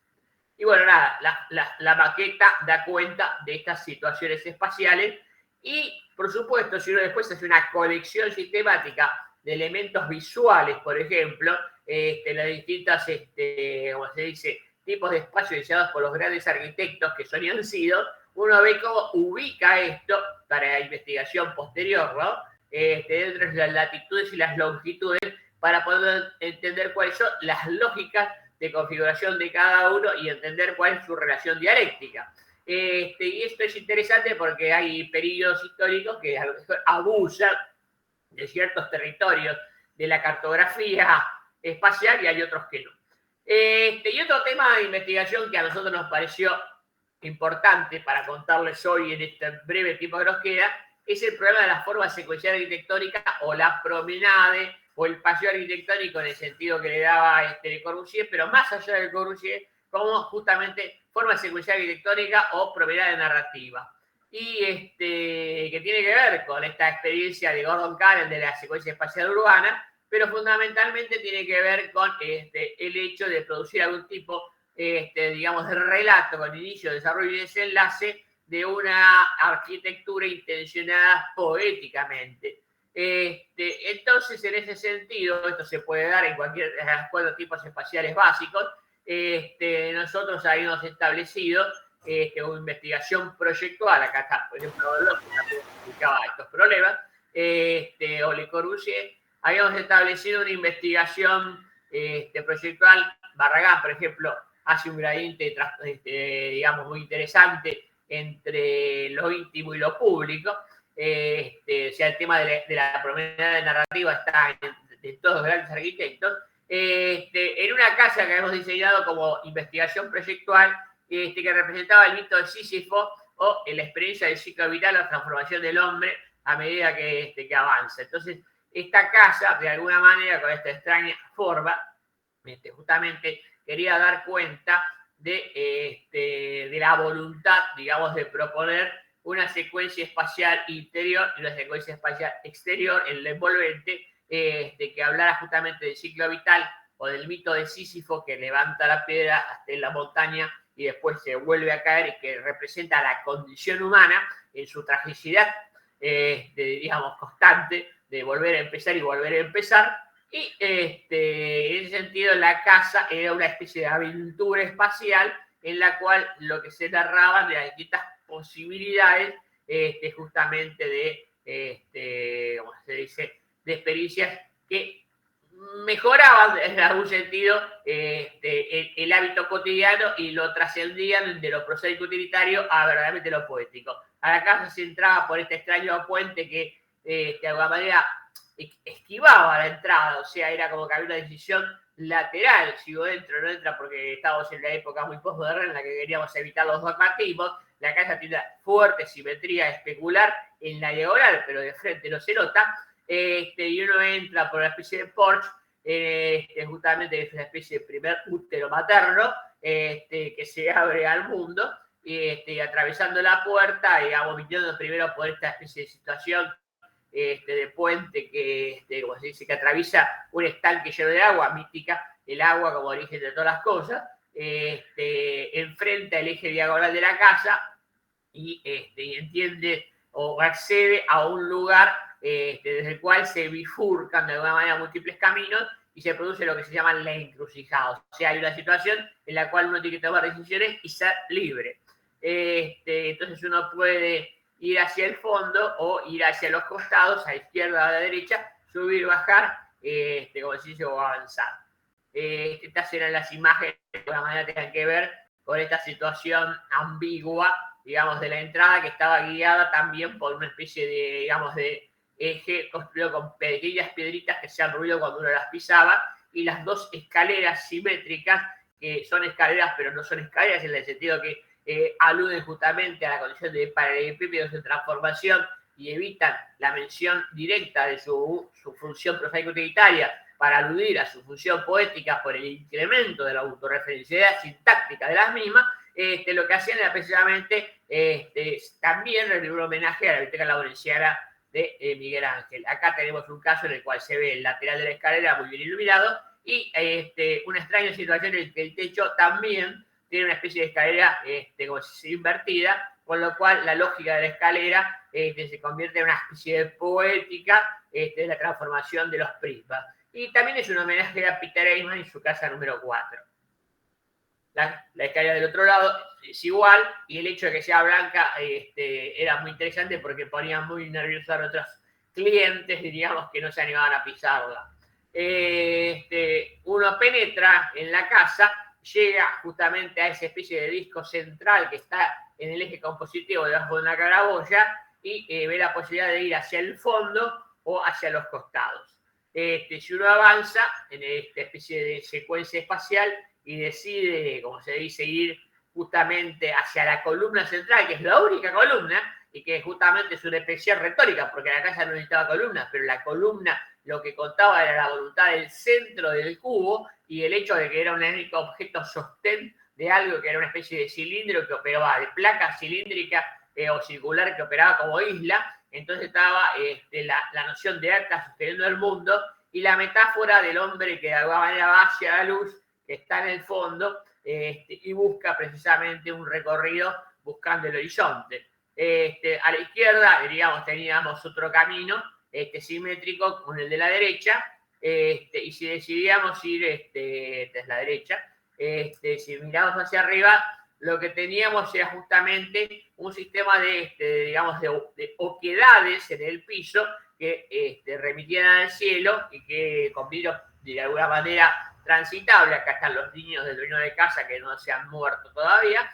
Y bueno, nada, la maqueta da cuenta de estas situaciones espaciales y, por supuesto, si uno después hace una colección sistemática de elementos visuales, por ejemplo, las distintas, como se dice, tipos de espacios diseñados por los grandes arquitectos que son y han sido, uno ve cómo ubica esto para la investigación posterior, ¿no? Dentro de las latitudes y las longitudes para poder entender cuáles son las lógicas de configuración de cada uno y entender cuál es su relación dialéctica. Y esto es interesante porque hay periodos históricos que a lo mejor abusan de ciertos territorios de la cartografía espacial y hay otros que no. Y otro tema de investigación que a nosotros nos pareció importante para contarles hoy en este breve tiempo que nos queda es el problema de la forma secuencial arquitectónica o la promenade o el paseo arquitectónico en el sentido que le daba Le Corbusier, pero más allá del Corbusier, como justamente forma secuencial arquitectónica o promenade narrativa. Y que tiene que ver con esta experiencia de Gordon Callan de la secuencia espacial urbana, pero fundamentalmente tiene que ver con el hecho de producir algún tipo, digamos, de relato con inicio, desarrollo y desenlace de una arquitectura intencionada poéticamente. Entonces, en ese sentido, esto se puede dar en cualquier de los 4 tipos espaciales básicos. Nosotros habíamos establecido una investigación proyectual, acá está, por ejemplo, que explicaba estos problemas, o Le Corbusier, habíamos establecido una investigación proyectual. Barragán, por ejemplo, hace un gradiente, digamos, muy interesante entre lo íntimo y lo público. O sea, el tema de la promenade narrativa está en todos los grandes arquitectos. En una casa que hemos diseñado como investigación proyectual, que representaba el mito de Sísifo o la experiencia del ciclo vital, la transformación del hombre a medida que avanza. Entonces, esta casa, de alguna manera, con esta extraña forma, justamente quería dar cuenta de la voluntad, digamos, de proponer una secuencia espacial interior y una secuencia espacial exterior en la envolvente, que hablara justamente del ciclo vital o del mito de Sísifo que levanta la piedra hasta en la montaña y después se vuelve a caer y que representa la condición humana en su tragicidad, digamos, constante de volver a empezar y volver a empezar. Y en ese sentido la casa era una especie de aventura espacial en la cual lo que se narraban de las distintas posibilidades justamente de, ¿cómo se dice?, de experiencias que mejoraban en algún sentido el hábito cotidiano y lo trascendían de lo prosaico utilitario a verdaderamente lo poético. A la casa se entraba por este extraño puente que de alguna manera esquivaba la entrada, o sea, era como que había una decisión lateral, si yo entro o no entra, porque estábamos en la época muy postmoderna en la que queríamos evitar los dogmatismos. La casa tiene una fuerte simetría especular en la diagonal, pero de frente no se nota, y uno entra por una especie de porche, justamente es una especie de primer útero materno, que se abre al mundo, y atravesando la puerta, digamos, viniendo primero por esta especie de situación de puente que, como se dice, que atraviesa un estanque lleno de agua, mística, el agua como origen de todas las cosas, enfrenta el eje diagonal de la casa y entiende o accede a un lugar desde el cual se bifurcan de alguna manera múltiples caminos y se produce lo que se llama la encrucijada. O sea, hay una situación en la cual uno tiene que tomar decisiones y ser libre. Entonces uno puede ir hacia el fondo o ir hacia los costados, a izquierda o a la derecha, subir, bajar, como se dice, o avanzar. Estas eran las imágenes que de alguna manera tengan que ver con esta situación ambigua, digamos, de la entrada, que estaba guiada también por una especie de, digamos, de eje construido con pequeñas piedritas que hacían ruido cuando uno las pisaba, y las dos escaleras simétricas, que son escaleras pero no son escaleras en el sentido que aluden justamente a la condición de paralelepípedos de transformación y evitan la mención directa de su función prosaico-utilitaria para aludir a su función poética por el incremento de la autorreferencialidad sintáctica de las mismas. Lo que hacían era precisamente también rendir un homenaje a la biblioteca laurenciana de Miguel Ángel. Acá tenemos un caso en el cual se ve el lateral de la escalera muy bien iluminado y una extraña situación en que el techo también tiene una especie de escalera como si invertida, con lo cual la lógica de la escalera se convierte en una especie de poética de la transformación de los prismas. Y también es un homenaje a Peter Eyman y su casa número 4. La escalera del otro lado es igual, y el hecho de que sea blanca era muy interesante porque ponía muy nerviosos a otros clientes, diríamos, que no se animaban a pisarla. Uno penetra en la casa, llega justamente a esa especie de disco central que está en el eje compositivo debajo de una claraboya y ve la posibilidad de ir hacia el fondo o hacia los costados. Si uno avanza en esta especie de secuencia espacial y decide, como se dice, ir justamente hacia la columna central, que es la única columna, y que justamente es una especie retórica, porque la casa no necesitaba columnas, pero la columna lo que contaba era la voluntad del centro del cubo y el hecho de que era un único objeto sostén de algo que era una especie de cilindro que operaba, de placa cilíndrica o circular que operaba como isla. Entonces estaba la noción de acta sosteniendo el mundo y la metáfora del hombre que de alguna manera va hacia la luz, que está en el fondo, y busca precisamente un recorrido buscando el horizonte. A la izquierda, digamos, teníamos otro camino simétrico con el de la derecha, y si decidíamos ir desde la derecha, si miramos hacia arriba, lo que teníamos era justamente un sistema digamos, de oquedades en el piso que remitían al cielo y que con vidrios de alguna manera transitable. Acá están los niños del dueño de casa que no se han muerto todavía,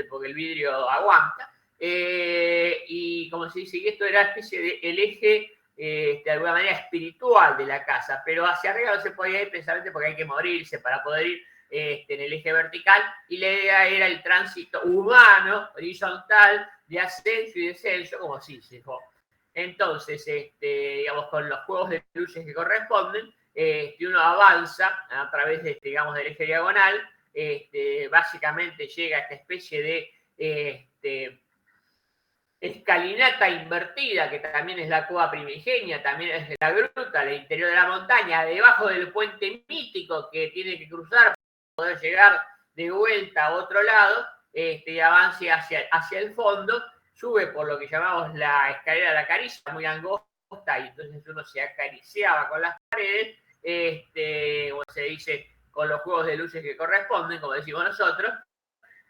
porque el vidrio aguanta. Y como se dice, esto era especie de el eje de alguna manera espiritual de la casa, pero hacia arriba no se podía ir precisamente porque hay que morirse para poder ir en el eje vertical, y la idea era el tránsito humano, horizontal, de ascenso y descenso, como Sísifo. Entonces, digamos, con los juegos de luces que corresponden, uno avanza a través digamos, del eje diagonal, básicamente llega a esta especie de escalinata invertida, que también es la cueva primigenia, también es de la gruta, el interior de la montaña, debajo del puente mítico que tiene que cruzar para poder llegar de vuelta a otro lado, y avance hacia el fondo, sube por lo que llamamos la escalera de la caricia, muy angosta, y entonces uno se acariciaba con las paredes, como se dice, con los juegos de luces que corresponden, como decimos nosotros,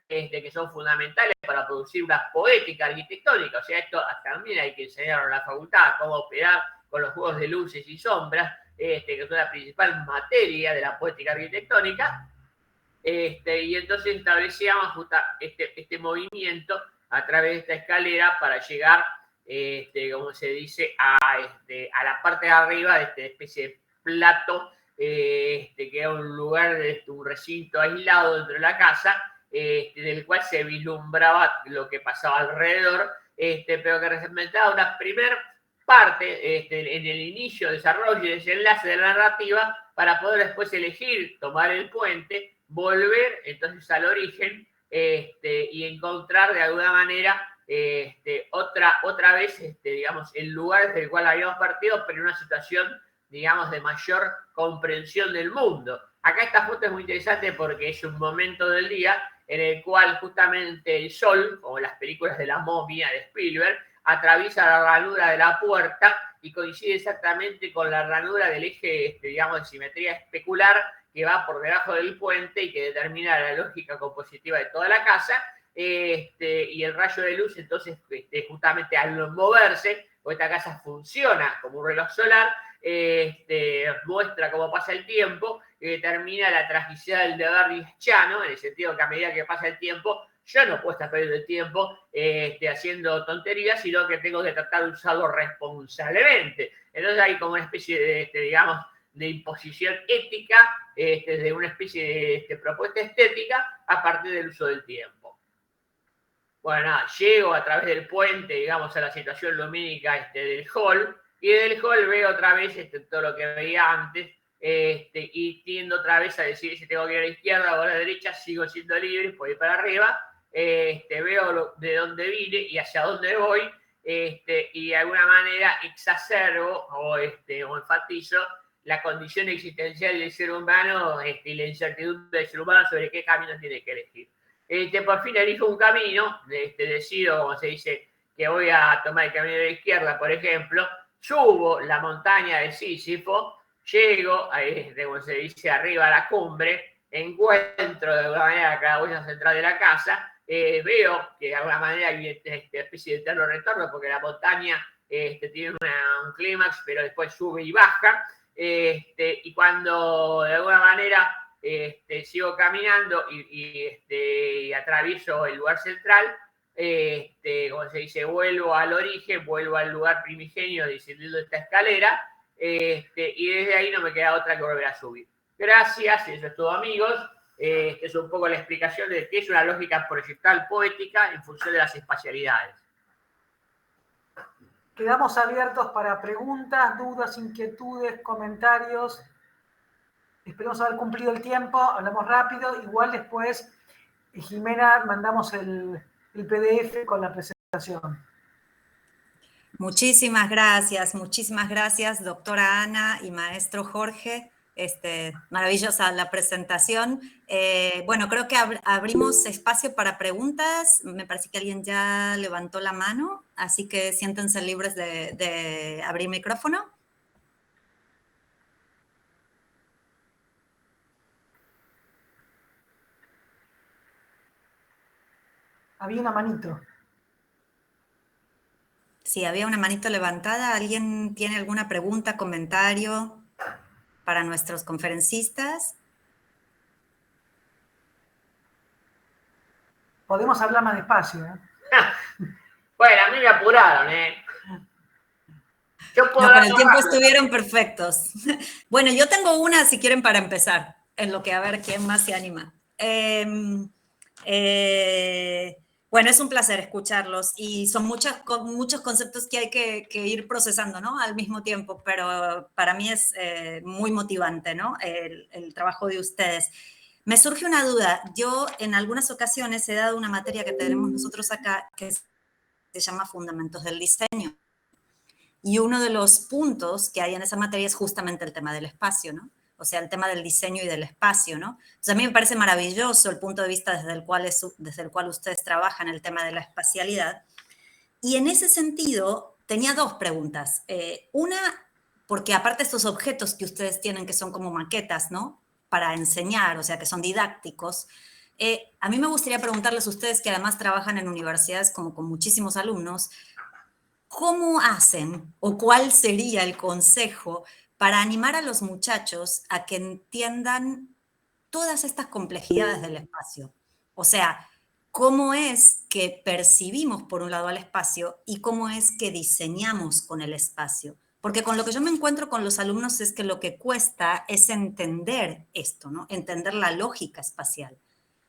que son fundamentales para producir una poética arquitectónica. O sea, esto también hay que enseñar en la facultad, cómo operar con los juegos de luces y sombras, que son la principal materia de la poética arquitectónica. Y entonces establecíamos este movimiento a través de esta escalera para llegar, como se dice, a la parte de arriba de esta especie de plato, que era un lugar, un recinto aislado dentro de la casa, del cual se vislumbraba lo que pasaba alrededor, pero que representaba una primera parte en el inicio, desarrollo y desenlace de la narrativa para poder después elegir, tomar el puente, volver entonces al origen y encontrar de alguna manera otra vez, digamos, el lugar desde el cual habíamos partido, pero en una situación, digamos, de mayor comprensión del mundo. Acá esta foto es muy interesante porque es un momento del día en el cual justamente el sol, como las películas de la momia de Spielberg, atraviesa la ranura de la puerta y coincide exactamente con la ranura del eje, digamos, de simetría especular que va por debajo del puente y que determina la lógica compositiva de toda la casa. Y el rayo de luz, entonces, justamente al moverse, esta casa funciona como un reloj solar, muestra cómo pasa el tiempo y determina la tragicidad del deber nietzscheano, en el sentido que a medida que pasa el tiempo, yo no puedo estar perdiendo el tiempo haciendo tonterías, sino que tengo que tratar de usarlo responsablemente. Entonces hay como una especie de, digamos, de imposición ética, de una especie de propuesta estética a partir del uso del tiempo. Bueno, nada, llego a través del puente, digamos, a la situación lumínica del hall, y del hall veo otra vez todo lo que veía antes, y tiendo otra vez a decidir si tengo que ir a la izquierda o a la derecha, sigo siendo libre, puedo ir para arriba, veo de dónde vine y hacia dónde voy, y de alguna manera exacerbo o enfatizo la condición existencial del ser humano y la incertidumbre del ser humano sobre qué camino tiene que elegir. Por fin elijo un camino, decido, como se dice, que voy a tomar el camino de la izquierda, por ejemplo, subo la montaña de Sísifo, llego, como se dice, arriba a la cumbre, encuentro de alguna manera la claraboya central de la casa, veo que de alguna manera hay una especie de eterno retorno, porque la montaña tiene un clímax, pero después sube y baja, y cuando de alguna manera sigo caminando y atravieso el lugar central, como se dice, vuelvo al origen, vuelvo al lugar primigenio descendiendo esta escalera, y desde ahí no me queda otra que volver a subir. Gracias, eso es todo, amigos. Es un poco la explicación de qué es una lógica proyectal poética en función de las espacialidades. Quedamos abiertos para preguntas, dudas, inquietudes, comentarios. Esperemos haber cumplido el tiempo, hablamos rápido. Igual después, Jimena, mandamos el PDF con la presentación. Muchísimas gracias, doctora Ana y maestro Jorge. Maravillosa la presentación. Bueno, creo que abrimos espacio para preguntas. Me parece que alguien ya levantó la mano, así que siéntense libres de abrir micrófono. Había una manito. Sí, había una manito levantada. ¿Alguien tiene alguna pregunta, comentario para nuestros conferencistas? Podemos hablar más despacio, ¿eh? Bueno, a mí me apuraron, Yo puedo No, con el tiempo estuvieron perfectos. Bueno, yo tengo una, si quieren, para empezar, en lo que a ver quién más se anima. Bueno, es un placer escucharlos y son muchos conceptos que hay que ir procesando, ¿no? Al mismo tiempo, pero para mí es muy motivante, ¿no? El trabajo de ustedes. Me surge una duda. Yo en algunas ocasiones he dado una materia que tenemos nosotros acá que se llama Fundamentos del Diseño. Y uno de los puntos que hay en esa materia es justamente el tema del espacio, ¿no? O sea, el tema del diseño y del espacio, ¿no? Entonces, a mí me parece maravilloso el punto de vista desde el cual ustedes trabajan el tema de la espacialidad. Y en ese sentido, tenía dos preguntas. Una, porque aparte de estos objetos que ustedes tienen, que son como maquetas, ¿no? Para enseñar, o sea, que son didácticos, a mí me gustaría preguntarles a ustedes, que además trabajan en universidades como con muchísimos alumnos, ¿cómo hacen o cuál sería el consejo para animar a los muchachos a que entiendan todas estas complejidades del espacio? O sea, ¿cómo es que percibimos por un lado al espacio y cómo es que diseñamos con el espacio? Porque con lo que yo me encuentro con los alumnos es que lo que cuesta es entender esto, ¿no? Entender la lógica espacial.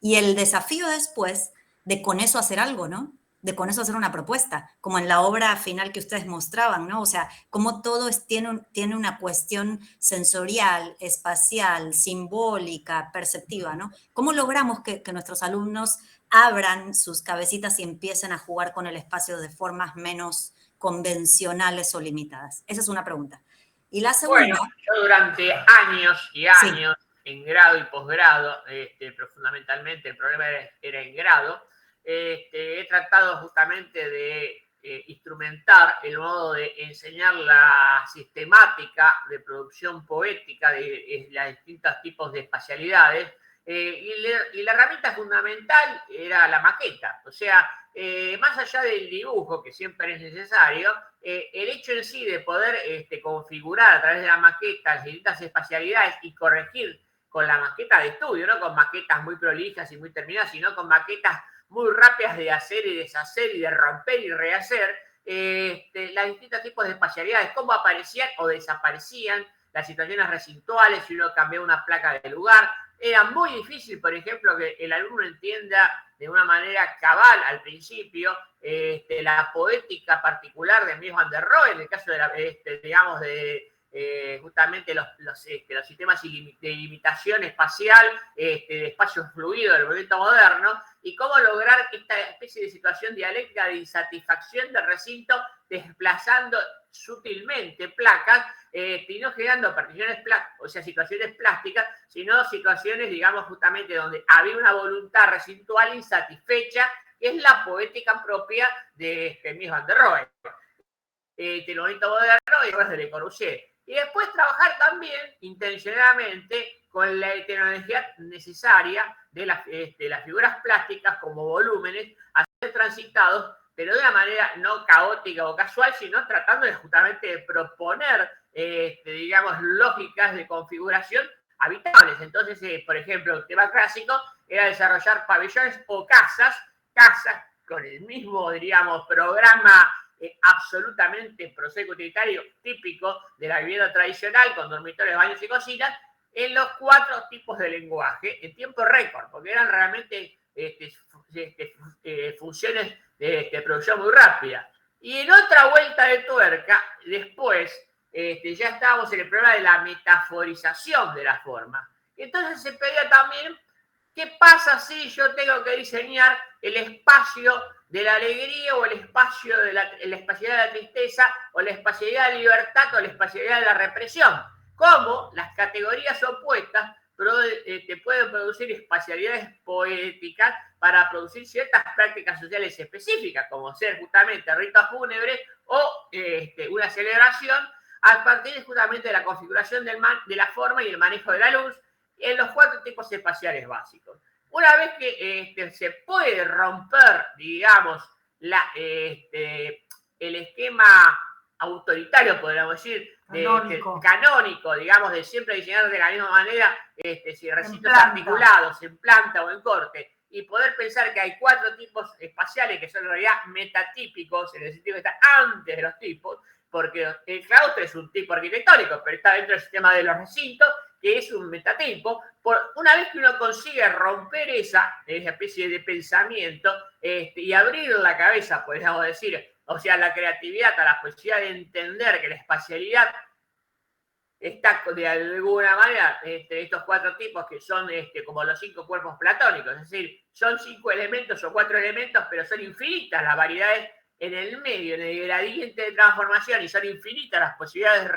Y el desafío después de con eso hacer algo, ¿no? De con eso hacer una propuesta, como en la obra final que ustedes mostraban, ¿no? O sea, cómo todo tiene una cuestión sensorial, espacial, simbólica, perceptiva, ¿no? ¿Cómo logramos que nuestros alumnos abran sus cabecitas y empiecen a jugar con el espacio de formas menos convencionales o limitadas? Esa es una pregunta. Y la segunda... Bueno, yo durante años y años, sí, en grado y posgrado, pero fundamentalmente el problema era en grado, he tratado justamente de instrumentar el modo de enseñar la sistemática de producción poética de los distintos tipos de espacialidades. Y la herramienta fundamental era la maqueta. O sea, más allá del dibujo, que siempre es necesario, el hecho en sí de poder configurar a través de la maqueta las distintas espacialidades y corregir con la maqueta de estudio, no con maquetas muy prolijas y muy terminadas, sino con maquetas muy rápidas de hacer y deshacer y de romper y rehacer, los distintos tipos de espacialidades, cómo aparecían o desaparecían, las situaciones recintuales, si uno cambiaba una placa de lugar. Era muy difícil, por ejemplo, que el alumno entienda de una manera cabal al principio la poética particular de Mies van der Rohe, en el caso de digamos, de justamente los sistemas de limitación espacial, de espacio fluido del movimiento moderno, y cómo lograr esta especie de situación dialéctica de insatisfacción del recinto, desplazando sutilmente placas, y no generando particiones, o sea, situaciones plásticas, sino situaciones, digamos, justamente donde había una voluntad recintual insatisfecha, que es la poética propia de Mies van der Rohe, del movimiento moderno y después de Le Corbusier. Y después trabajar también intencionadamente con la heterogeneidad necesaria de las figuras plásticas como volúmenes a ser transitados, pero de una manera no caótica o casual, sino tratando justamente de proponer, digamos, lógicas de configuración habitables. Entonces, por ejemplo, el tema clásico era desarrollar pabellones o casas con el mismo, diríamos, programa absolutamente proseuco-utilitario típico de la vivienda tradicional, con dormitorios, baños y cocinas, en los 4 tipos de lenguaje en tiempo récord, porque eran realmente funciones de producción muy rápida. Y en otra vuelta de tuerca, después, ya estábamos en el problema de la metaforización de la forma. Entonces se pedía también, ¿qué pasa si yo tengo que diseñar el espacio de la alegría o el espacio de la espacialidad de la tristeza o la espacialidad de la libertad o la espacialidad de la represión? ¿Cómo las categorías opuestas pueden producir espacialidades poéticas para producir ciertas prácticas sociales específicas, como ser justamente ritos fúnebres o una celebración, a partir justamente de la configuración de la forma y el manejo de la luz en los 4 tipos espaciales básicos? Una vez que se puede romper, digamos, el esquema autoritario, podríamos decir, canónico, digamos, de siempre diseñar de la misma manera, si recintos articulados, en planta o en corte, y poder pensar que hay 4 tipos espaciales que son en realidad metatípicos, en el sentido que están antes de los tipos, porque el claustro es un tipo arquitectónico, pero está dentro del sistema de los recintos, que es un metatipo. Una vez que uno consigue romper esa especie de pensamiento y abrir la cabeza, podríamos decir, o sea, la creatividad, a la posibilidad de entender que la espacialidad está de alguna manera estos 4 tipos que son como los 5 cuerpos platónicos, es decir, son 5 elementos o 4 elementos, pero son infinitas las variedades en el medio, en el gradiente de transformación, y son infinitas las posibilidades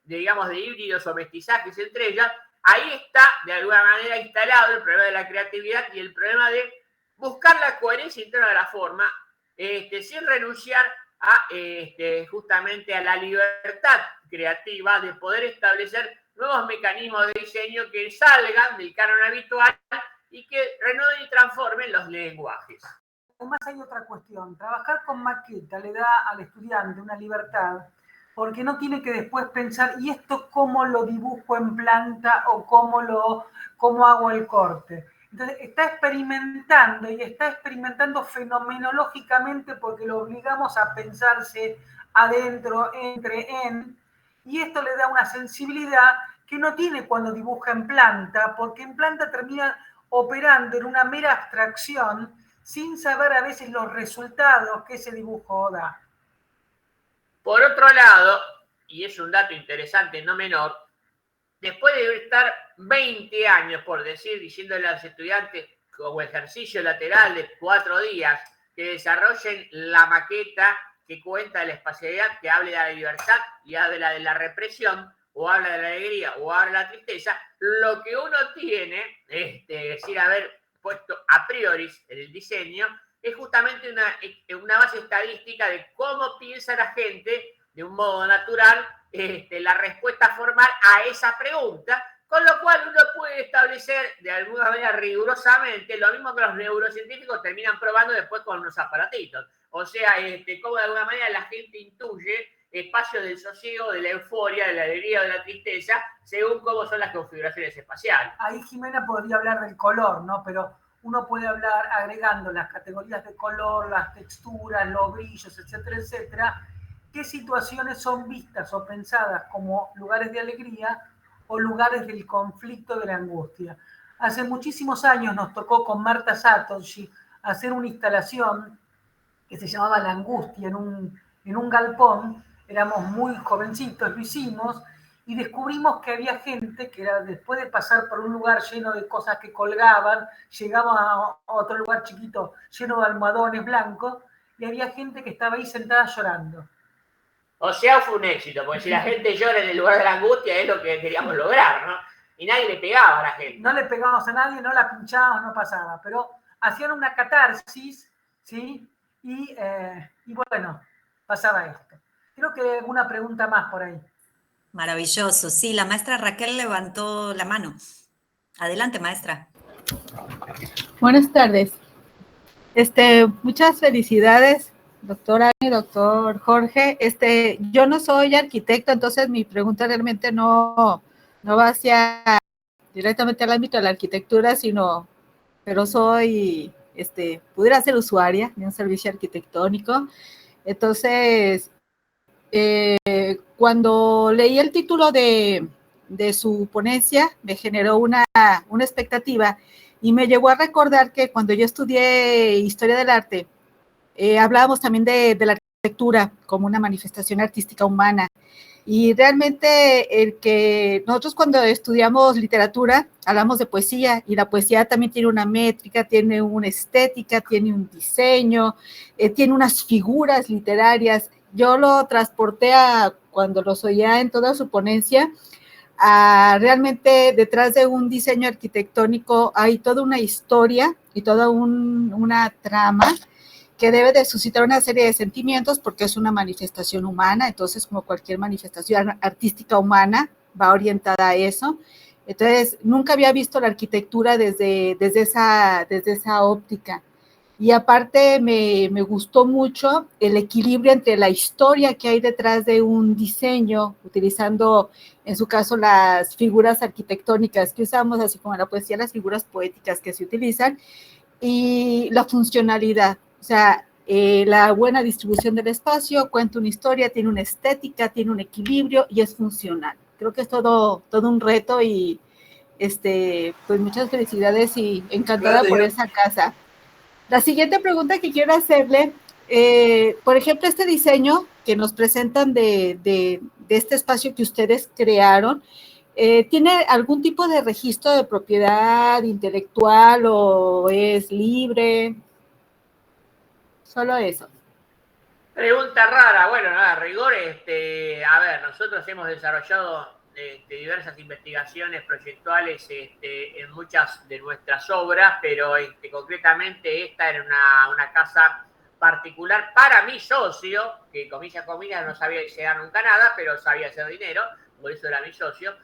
digamos, de híbridos o mestizajes entre ellas. Ahí está, de alguna manera, instalado el problema de la creatividad y el problema de buscar la coherencia interna de la forma, sin renunciar a justamente a la libertad creativa de poder establecer nuevos mecanismos de diseño que salgan del canon habitual y que renueven y transformen los lenguajes. Además hay otra cuestión, trabajar con maqueta le da al estudiante una libertad, porque no tiene que después pensar, ¿y esto cómo lo dibujo en planta o cómo hago el corte? Entonces está experimentando y está experimentando fenomenológicamente porque lo obligamos a pensarse adentro, y esto le da una sensibilidad que no tiene cuando dibuja en planta, porque en planta termina operando en una mera abstracción sin saber a veces los resultados que ese dibujo da. Por otro lado, y es un dato interesante, no menor, después de estar 20 años, por decir, diciéndole a los estudiantes como ejercicio lateral de 4 días, que desarrollen la maqueta que cuenta de la espacialidad, que hable de la libertad y habla de la represión, o habla de la alegría, o habla de la tristeza, lo que uno tiene, sin haber puesto a priori en el diseño, es justamente una base estadística de cómo piensa la gente de un modo natural la respuesta formal a esa pregunta, con lo cual uno puede establecer de alguna manera rigurosamente lo mismo que los neurocientíficos terminan probando después con unos aparatitos. O sea, cómo de alguna manera la gente intuye espacios del sosiego, de la euforia, de la alegría o de la tristeza, según cómo son las configuraciones espaciales. Ahí Jimena podría hablar del color, ¿no? Pero uno puede hablar agregando las categorías de color, las texturas, los brillos, etcétera, etcétera, qué situaciones son vistas o pensadas como lugares de alegría o lugares del conflicto, de la angustia. Hace muchísimos años nos tocó con Marta Satoshi hacer una instalación que se llamaba La Angustia en un galpón. Éramos muy jovencitos, lo hicimos, y descubrimos que había gente que era, después de pasar por un lugar lleno de cosas que colgaban, llegaba a otro lugar chiquito lleno de almohadones blancos, y había gente que estaba ahí sentada llorando. O sea, fue un éxito, porque si la gente llora en el lugar de la angustia es lo que queríamos lograr, ¿no? Y nadie le pegaba a la gente. No le pegamos a nadie, no la pinchábamos, no pasaba, pero hacían una catarsis, ¿sí? Y bueno, pasaba esto. Creo que una pregunta más por ahí. Maravilloso. Sí, la maestra Raquel levantó la mano. Adelante, maestra. Buenas tardes. Muchas felicidades, doctora y doctor Jorge. Yo no soy arquitecto, entonces mi pregunta realmente no va hacia directamente al ámbito de la arquitectura, pero pudiera ser usuaria de un servicio arquitectónico. Entonces, cuando leí el título de su ponencia, me generó una expectativa y me llegó a recordar que cuando yo estudié Historia del Arte, hablábamos también de la arquitectura como una manifestación artística humana. Y realmente nosotros cuando estudiamos literatura hablamos de poesía, y la poesía también tiene una métrica, tiene una estética, tiene un diseño, tiene unas figuras literarias. Yo lo transporté cuando los oía en toda su ponencia, realmente detrás de un diseño arquitectónico hay toda una historia y toda una trama que debe de suscitar una serie de sentimientos porque es una manifestación humana. Entonces, como cualquier manifestación artística humana, va orientada a eso. Entonces, nunca había visto la arquitectura desde esa óptica. Y aparte me gustó mucho el equilibrio entre la historia que hay detrás de un diseño, utilizando en su caso las figuras arquitectónicas que usamos, así como en la poesía las figuras poéticas que se utilizan, y la funcionalidad. O sea, la buena distribución del espacio, cuenta una historia, tiene una estética, tiene un equilibrio y es funcional. Creo que es todo un reto y pues muchas felicidades y encantada por esa casa. La siguiente pregunta que quiero hacerle, por ejemplo, este diseño que nos presentan de este espacio que ustedes crearon, ¿tiene algún tipo de registro de propiedad intelectual o es libre? Solo eso. Pregunta rara. Bueno, nada, rigor, a ver, nosotros hemos desarrollado diversas investigaciones proyectuales en muchas de nuestras obras, pero concretamente esta era una casa particular para mi socio, que comillas no sabía llegar nunca nada, pero sabía hacer dinero, por eso era mi socio,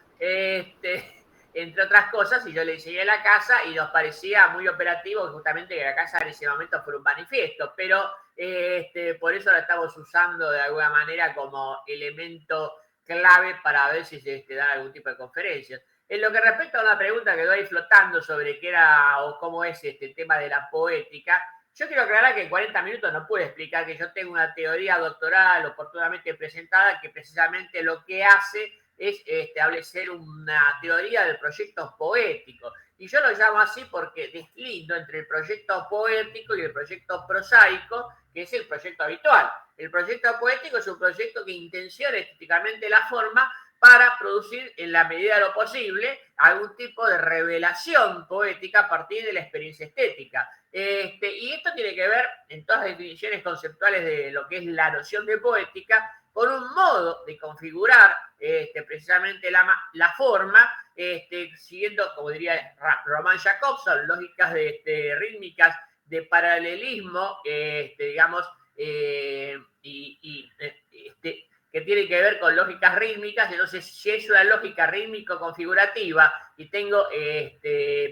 entre otras cosas, y yo le enseñé la casa y nos parecía muy operativo justamente que la casa en ese momento fuera un manifiesto, pero por eso la estamos usando de alguna manera como elemento clave para ver si se da algún tipo de conferencias. En lo que respecta a una pregunta que doy flotando sobre qué era o cómo es el tema de la poética, yo quiero aclarar que en 40 minutos no puedo explicar que yo tengo una teoría doctoral oportunamente presentada que precisamente lo que hace es establecer una teoría del proyecto poético. Y yo lo llamo así porque deslindo entre el proyecto poético y el proyecto prosaico, que es el proyecto habitual. El proyecto poético es un proyecto que intenciona estéticamente la forma para producir, en la medida de lo posible, algún tipo de revelación poética a partir de la experiencia estética. Y esto tiene que ver, en todas las definiciones conceptuales de lo que es la noción de poética, con un modo de configurar precisamente la forma, siguiendo, como diría Roman Jakobson, lógicas rítmicas de paralelismo, digamos, que tiene que ver con lógicas rítmicas. Entonces, si es una lógica rítmico-configurativa y tengo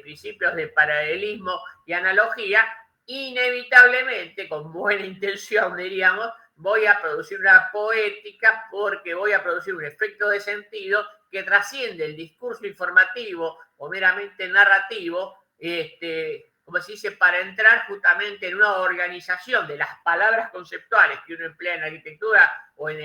principios de paralelismo y analogía, inevitablemente, con buena intención, diríamos, voy a producir una poética porque voy a producir un efecto de sentido que trasciende el discurso informativo o meramente narrativo, como se dice, para entrar justamente en una organización de las palabras conceptuales que uno emplea en arquitectura o en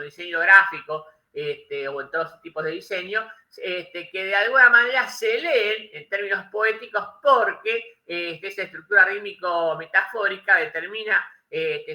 diseño gráfico, o en todos tipos de diseño, que de alguna manera se leen en términos poéticos porque esa estructura rítmico-metafórica determina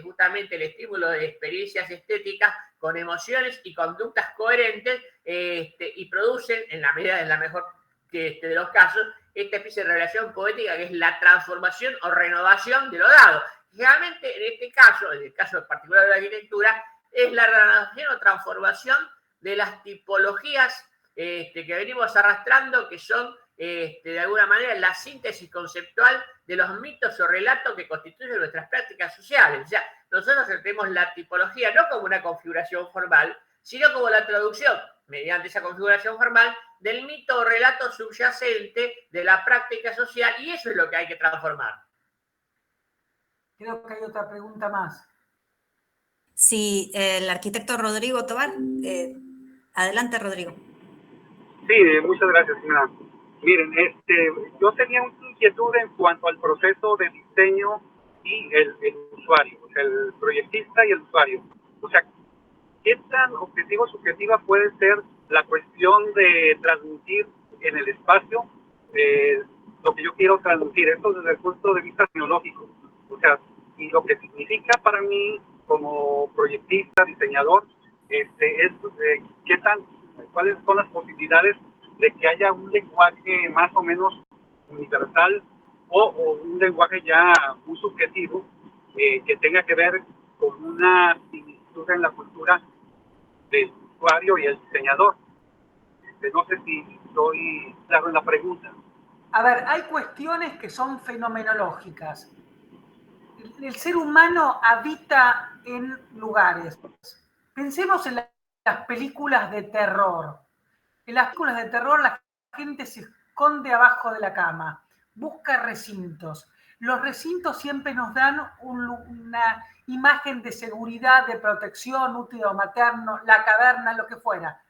justamente el estímulo de experiencias estéticas con emociones y conductas coherentes, y producen, en la medida, en la mejor de los casos, esta especie de revelación poética que es la transformación o renovación de lo dado. Generalmente, en este caso, en el caso particular de la arquitectura, es la renovación o transformación de las tipologías que venimos arrastrando, que son de alguna manera la síntesis conceptual de los mitos o relatos que constituyen nuestras prácticas sociales. O sea, nosotros entendemos la tipología no como una configuración formal, sino como la traducción, mediante esa configuración formal, del mito o relato subyacente de la práctica social, y eso es lo que hay que transformar. Creo que hay otra pregunta más. Sí, el arquitecto Rodrigo Tobar. Adelante, Rodrigo. Sí, muchas gracias, señora. Miren, yo tenía una inquietud en cuanto al proceso de diseño y el usuario, o sea, el proyectista y el usuario. O sea, ¿qué tan objetivo o subjetiva puede ser la cuestión de transmitir en el espacio lo que yo quiero transmitir? Esto desde el punto de vista tecnológico. O sea, y lo que significa para mí como proyectista, diseñador, es cuáles son las posibilidades de que haya un lenguaje más o menos universal o un lenguaje ya muy subjetivo que tenga que ver con una similitud en la cultura del usuario y el diseñador. No sé si estoy claro en la pregunta. A ver, hay cuestiones que son fenomenológicas. El ser humano habita en lugares. Pensemos en las películas de terror. En las películas de terror la gente se esconde abajo de la cama, busca recintos. Los recintos siempre nos dan una imagen de seguridad, de protección, útero materno, la caverna, lo que fuera.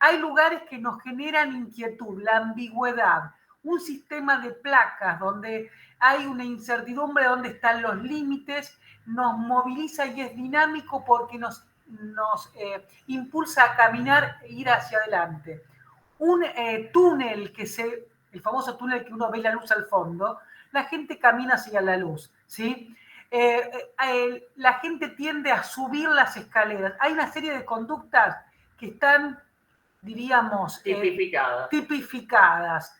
Hay lugares que nos generan inquietud, la ambigüedad, un sistema de placas donde hay una incertidumbre de dónde están los límites, nos moviliza y es dinámico porque nos impulsa a caminar e ir hacia adelante. Un túnel el famoso túnel que uno ve la luz al fondo, la gente camina hacia la luz, ¿sí? La gente tiende a subir las escaleras. Hay una serie de conductas que están, diríamos, tipificadas.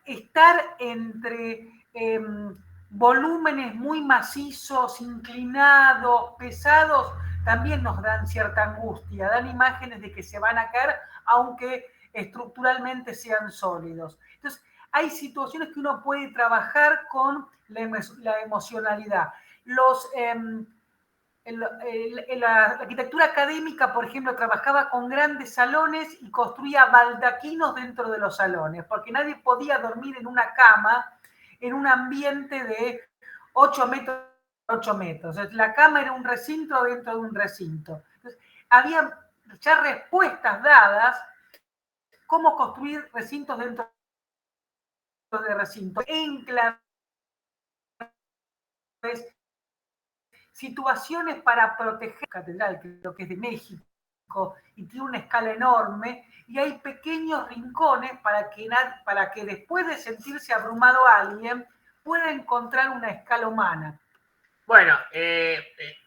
Estar entre volúmenes muy macizos, inclinados, pesados, también nos dan cierta angustia, dan imágenes de que se van a caer, aunque estructuralmente sean sólidos. Entonces, hay situaciones que uno puede trabajar con la emocionalidad. La arquitectura académica, por ejemplo, trabajaba con grandes salones y construía baldaquinos dentro de los salones, porque nadie podía dormir en una cama en un ambiente de 8 metros por 8 metros. Entonces, la cama era un recinto dentro de un recinto. Entonces, había ya respuestas dadas cómo construir recintos dentro de recintos. Enclaves, situaciones para proteger la catedral, creo que es de México, y tiene una escala enorme, y hay pequeños rincones para que después de sentirse abrumado alguien pueda encontrar una escala humana. Bueno,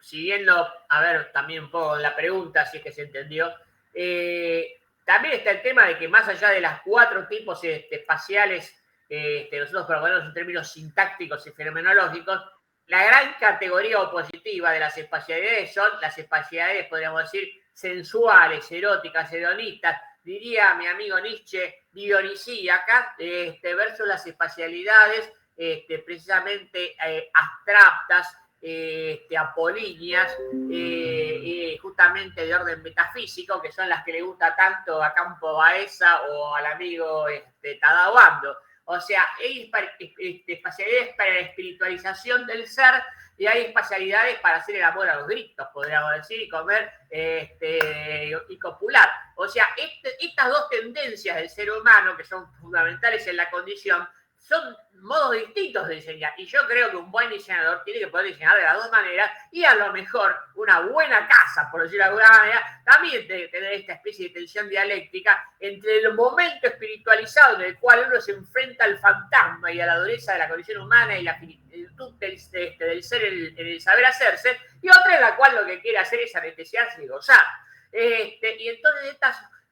siguiendo, a ver, también un poco la pregunta, si es que se entendió, también está el tema de que más allá de las 4 tipos espaciales, nosotros proponemos en términos sintácticos y fenomenológicos, la gran categoría opositiva de las espacialidades son las espacialidades, podríamos decir, sensuales, eróticas, hedonistas, diría mi amigo Nietzsche, dionisíacas, versus las espacialidades precisamente abstractas, apolíneas, justamente de orden metafísico, que son las que le gusta tanto a Campo Baeza o al amigo Tadao Ando. O sea, hay espacialidades para la espiritualización del ser y hay espacialidades para hacer el amor a los gritos, podríamos decir, y comer y copular. O sea, estas dos tendencias del ser humano, que son fundamentales en la condición, son modos distintos de diseñar. Y yo creo que un buen diseñador tiene que poder diseñar de las dos maneras y a lo mejor una buena casa, por decirlo de alguna manera, también tiene que tener esta especie de tensión dialéctica entre el momento espiritualizado en el cual uno se enfrenta al fantasma y a la dureza de la condición humana y la finitud del ser en el saber hacerse, y otra en la cual lo que quiere hacer es anestesiarse y gozar. Y entonces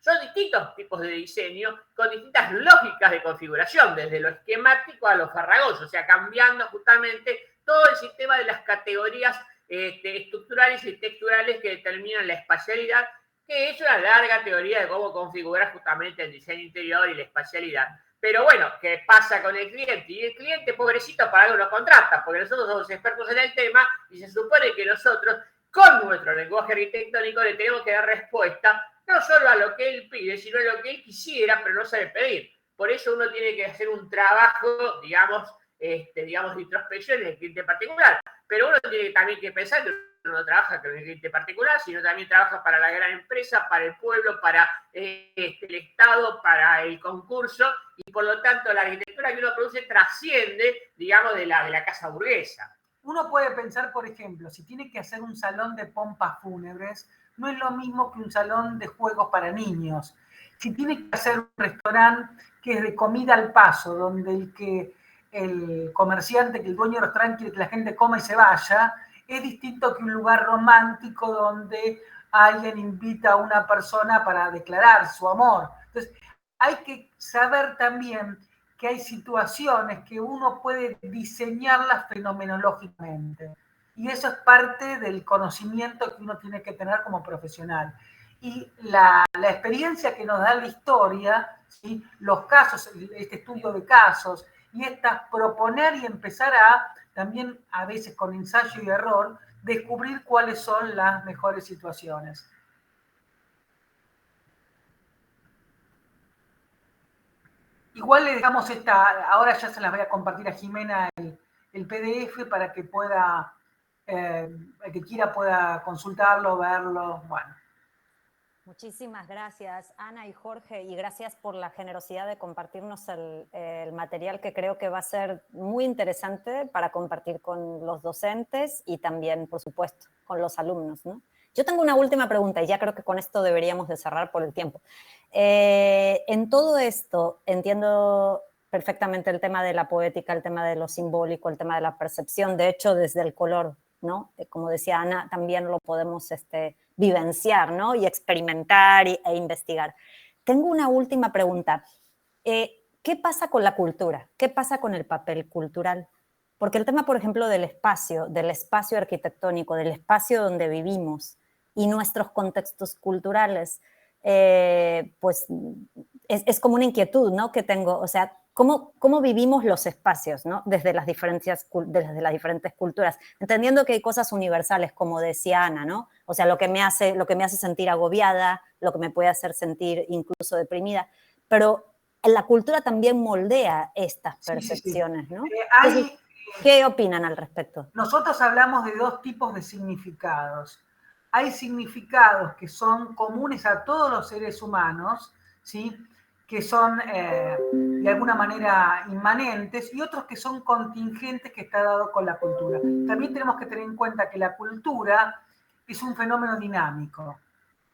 son distintos tipos de diseño con distintas lógicas de configuración, desde lo esquemático a lo farragoso, o sea, cambiando justamente todo el sistema de las categorías estructurales y texturales que determinan la espacialidad, que es una larga teoría de cómo configurar justamente el diseño interior y la espacialidad. Pero bueno, ¿qué pasa con el cliente? Y el cliente, pobrecito, para algo nos contrata, porque nosotros somos expertos en el tema y se supone que nosotros, con nuestro lenguaje arquitectónico, le tenemos que dar respuesta no solo a lo que él pide, sino a lo que él quisiera, pero no sabe pedir. Por eso uno tiene que hacer un trabajo, digamos, de introspección en el cliente particular. Pero uno tiene también que pensar que uno no trabaja con el cliente particular, sino también trabaja para la gran empresa, para el pueblo, para el Estado, para el concurso, y por lo tanto la arquitectura que uno produce trasciende, digamos, de la casa burguesa. Uno puede pensar, por ejemplo, si tiene que hacer un salón de pompas fúnebres, no es lo mismo que un salón de juegos para niños. Si tiene que hacer un restaurante que es de comida al paso, donde el comerciante, que el dueño del restaurante quiere que la gente coma y se vaya, es distinto que un lugar romántico donde alguien invita a una persona para declarar su amor. Entonces, hay que saber también que hay situaciones que uno puede diseñarlas fenomenológicamente. Y eso es parte del conocimiento que uno tiene que tener como profesional. Y la experiencia que nos da la historia, ¿sí? Los casos, este estudio de casos, y proponer y empezar también a veces con ensayo y error, descubrir cuáles son las mejores situaciones. Igual le dejamos ahora ya se las voy a compartir a Jimena el PDF para que pueda, el que quiera pueda consultarlo, verlo, bueno. Muchísimas gracias, Ana y Jorge, y gracias por la generosidad de compartirnos el material que creo que va a ser muy interesante para compartir con los docentes y también, por supuesto, con los alumnos, ¿no? Yo tengo una última pregunta y ya creo que con esto deberíamos de cerrar por el tiempo. En todo esto entiendo perfectamente el tema de la poética, el tema de lo simbólico, el tema de la percepción, de hecho desde el color, ¿no? Como decía Ana, también lo podemos vivenciar, ¿no? Y experimentar e investigar. Tengo una última pregunta. ¿Qué pasa con la cultura? ¿Qué pasa con el papel cultural? Porque el tema, por ejemplo, del espacio arquitectónico, del espacio donde vivimos y nuestros contextos culturales, pues es como una inquietud, ¿no? Que tengo, o sea, ¿cómo vivimos los espacios, ¿no? Desde las diferentes culturas, entendiendo que hay cosas universales, como decía Ana, ¿no? O sea, lo que me hace sentir agobiada, lo que me puede hacer sentir incluso deprimida, pero la cultura también moldea estas percepciones, ¿no? Entonces, ¿qué opinan al respecto? Nosotros hablamos de dos tipos de significados. Hay significados que son comunes a todos los seres humanos, ¿sí? Que son de alguna manera inmanentes, y otros que son contingentes, que está dado con la cultura. También tenemos que tener en cuenta que la cultura es un fenómeno dinámico.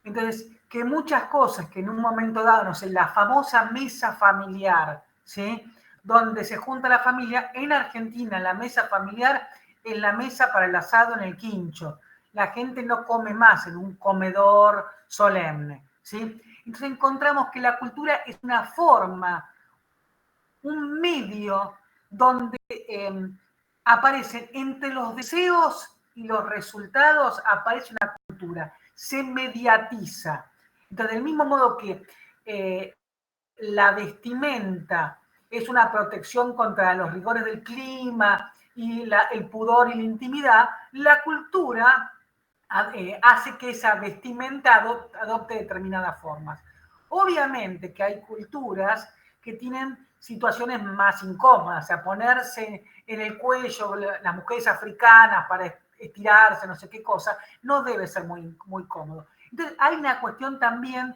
Entonces, que muchas cosas que en un momento dado, no sé, la famosa mesa familiar, ¿sí? Donde se junta la familia, en Argentina la mesa familiar es la mesa para el asado en el quincho. La gente no come más en un comedor solemne, ¿sí? Entonces encontramos que la cultura es una forma, un medio donde aparecen entre los deseos y los resultados, aparece una cultura, se mediatiza. Entonces, del mismo modo que la vestimenta es una protección contra los rigores del clima y el pudor y la intimidad, la cultura hace que esa vestimenta adopte determinadas formas. Obviamente que hay culturas que tienen situaciones más incómodas, o sea, ponerse en el cuello las mujeres africanas para estirarse, no sé qué cosa, no debe ser muy, muy cómodo. Entonces, hay una cuestión también,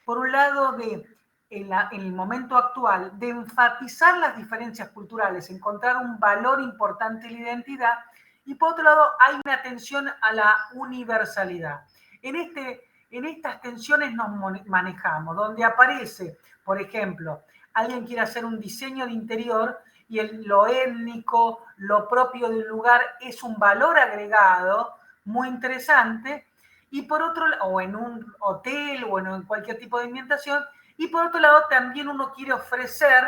por un lado, en el momento actual, de enfatizar las diferencias culturales, encontrar un valor importante en la identidad, y por otro lado, hay una atención a la universalidad. En estas tensiones nos manejamos, donde aparece, por ejemplo, alguien quiere hacer un diseño de interior y lo étnico, lo propio del lugar es un valor agregado muy interesante, y por otro lado, o en un hotel o en cualquier tipo de ambientación, y por otro lado también uno quiere ofrecer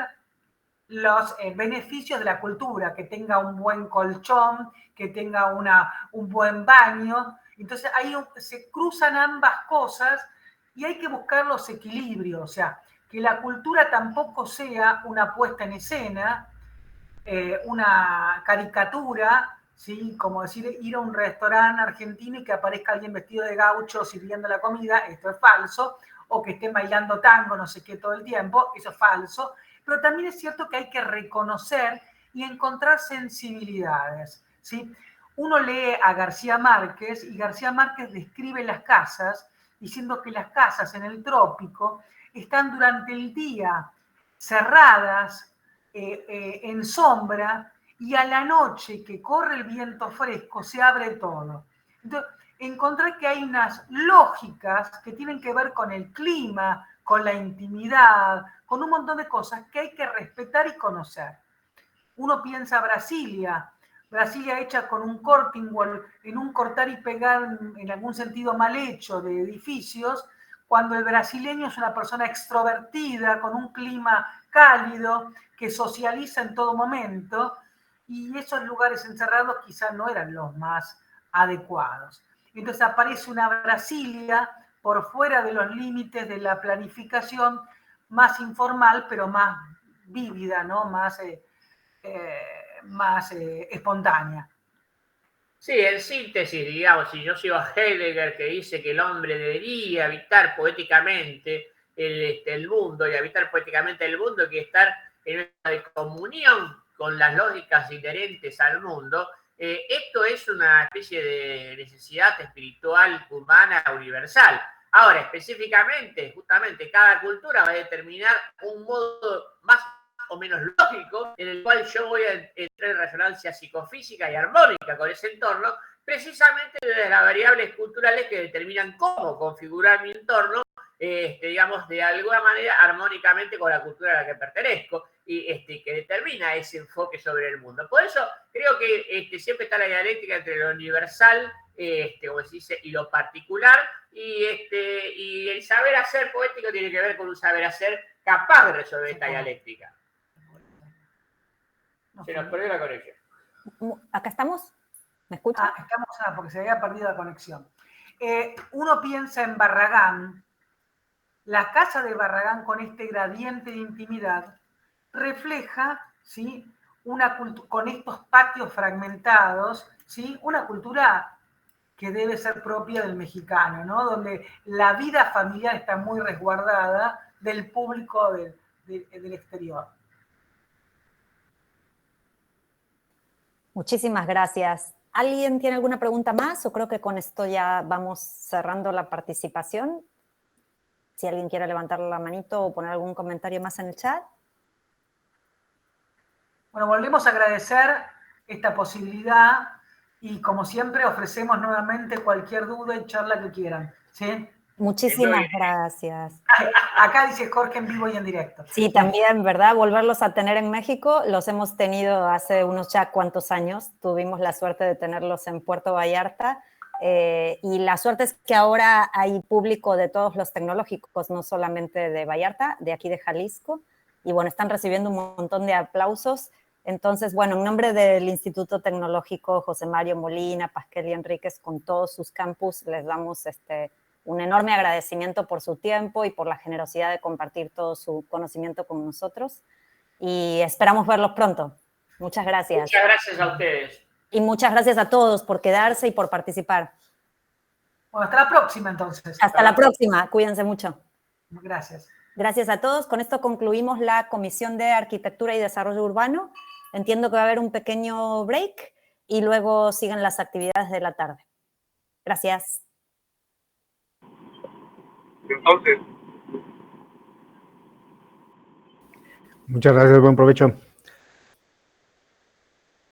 los beneficios de la cultura, que tenga un buen colchón, que tenga un buen baño. Entonces ahí se cruzan ambas cosas y hay que buscar los equilibrios, o sea, que la cultura tampoco sea una puesta en escena, una caricatura, ¿sí? Como decir, ir a un restaurante argentino y que aparezca alguien vestido de gaucho sirviendo la comida, esto es falso, o que estén bailando tango, no sé qué, todo el tiempo, eso es falso. Pero también es cierto que hay que reconocer y encontrar sensibilidades, ¿sí? Uno lee a García Márquez y García Márquez describe las casas diciendo que las casas en el trópico están durante el día cerradas, en sombra, y a la noche que corre el viento fresco se abre todo. Entonces, encontré que hay unas lógicas que tienen que ver con el clima, con la intimidad, con un montón de cosas que hay que respetar y conocer. Uno piensa Brasilia hecha con un corting wall, en un cortar y pegar en algún sentido mal hecho de edificios, cuando el brasileño es una persona extrovertida, con un clima cálido, que socializa en todo momento, y esos lugares encerrados quizás no eran los más adecuados. Entonces aparece una Brasilia por fuera de los límites de la planificación, más informal, pero más vívida, ¿no? Más espontánea. Sí, en síntesis, digamos, si yo sigo a Heidegger, que dice que el hombre debería habitar poéticamente el mundo, y habitar poéticamente el mundo, hay que estar en una comunión con las lógicas inherentes al mundo. Esto es una especie de necesidad espiritual humana universal. Ahora, específicamente, justamente, cada cultura va a determinar un modo más o menos lógico, en el cual yo voy a entrar en resonancia psicofísica y armónica con ese entorno, precisamente de las variables culturales que determinan cómo configurar mi entorno, digamos, de alguna manera armónicamente con la cultura a la que pertenezco, y que determina ese enfoque sobre el mundo. Por eso creo que siempre está la dialéctica entre lo universal, como se dice, y lo particular, y el saber hacer poético tiene que ver con un saber hacer capaz de resolver esta dialéctica. Se nos perdió la conexión. ¿Acá estamos? ¿Me escuchan? Estamos, porque se había perdido la conexión. Uno piensa en Barragán, la casa de Barragán con este gradiente de intimidad refleja, ¿sí?, con estos patios fragmentados, ¿sí?, una cultura que debe ser propia del mexicano, ¿no?, donde la vida familiar está muy resguardada del público del exterior. Muchísimas gracias. ¿Alguien tiene alguna pregunta más o creo que con esto ya vamos cerrando la participación? Si alguien quiere levantar la manito o poner algún comentario más en el chat. Bueno, volvemos a agradecer esta posibilidad y como siempre ofrecemos nuevamente cualquier duda y charla que quieran, ¿sí? Muchísimas gracias. Acá dice Jorge en vivo y en directo. Sí, también, ¿verdad? Volverlos a tener en México, los hemos tenido hace unos ya cuantos años, tuvimos la suerte de tenerlos en Puerto Vallarta, y la suerte es que ahora hay público de todos los tecnológicos, no solamente de Vallarta, de aquí de Jalisco, y bueno, están recibiendo un montón de aplausos. Entonces, bueno, en nombre del Instituto Tecnológico José Mario Molina, Pasquel y Enríquez, con todos sus campus, les damos un enorme agradecimiento por su tiempo y por la generosidad de compartir todo su conocimiento con nosotros. y esperamos verlos pronto. Muchas gracias. Muchas gracias a ustedes. Y muchas gracias a todos por quedarse y por participar. Bueno, hasta la próxima entonces. Hasta la próxima. Cuídense mucho. Gracias. Gracias a todos. Con esto concluimos la Comisión de Arquitectura y Desarrollo Urbano. Entiendo que va a haber un pequeño break y luego siguen las actividades de la tarde. Gracias. Entonces. Muchas gracias, buen provecho.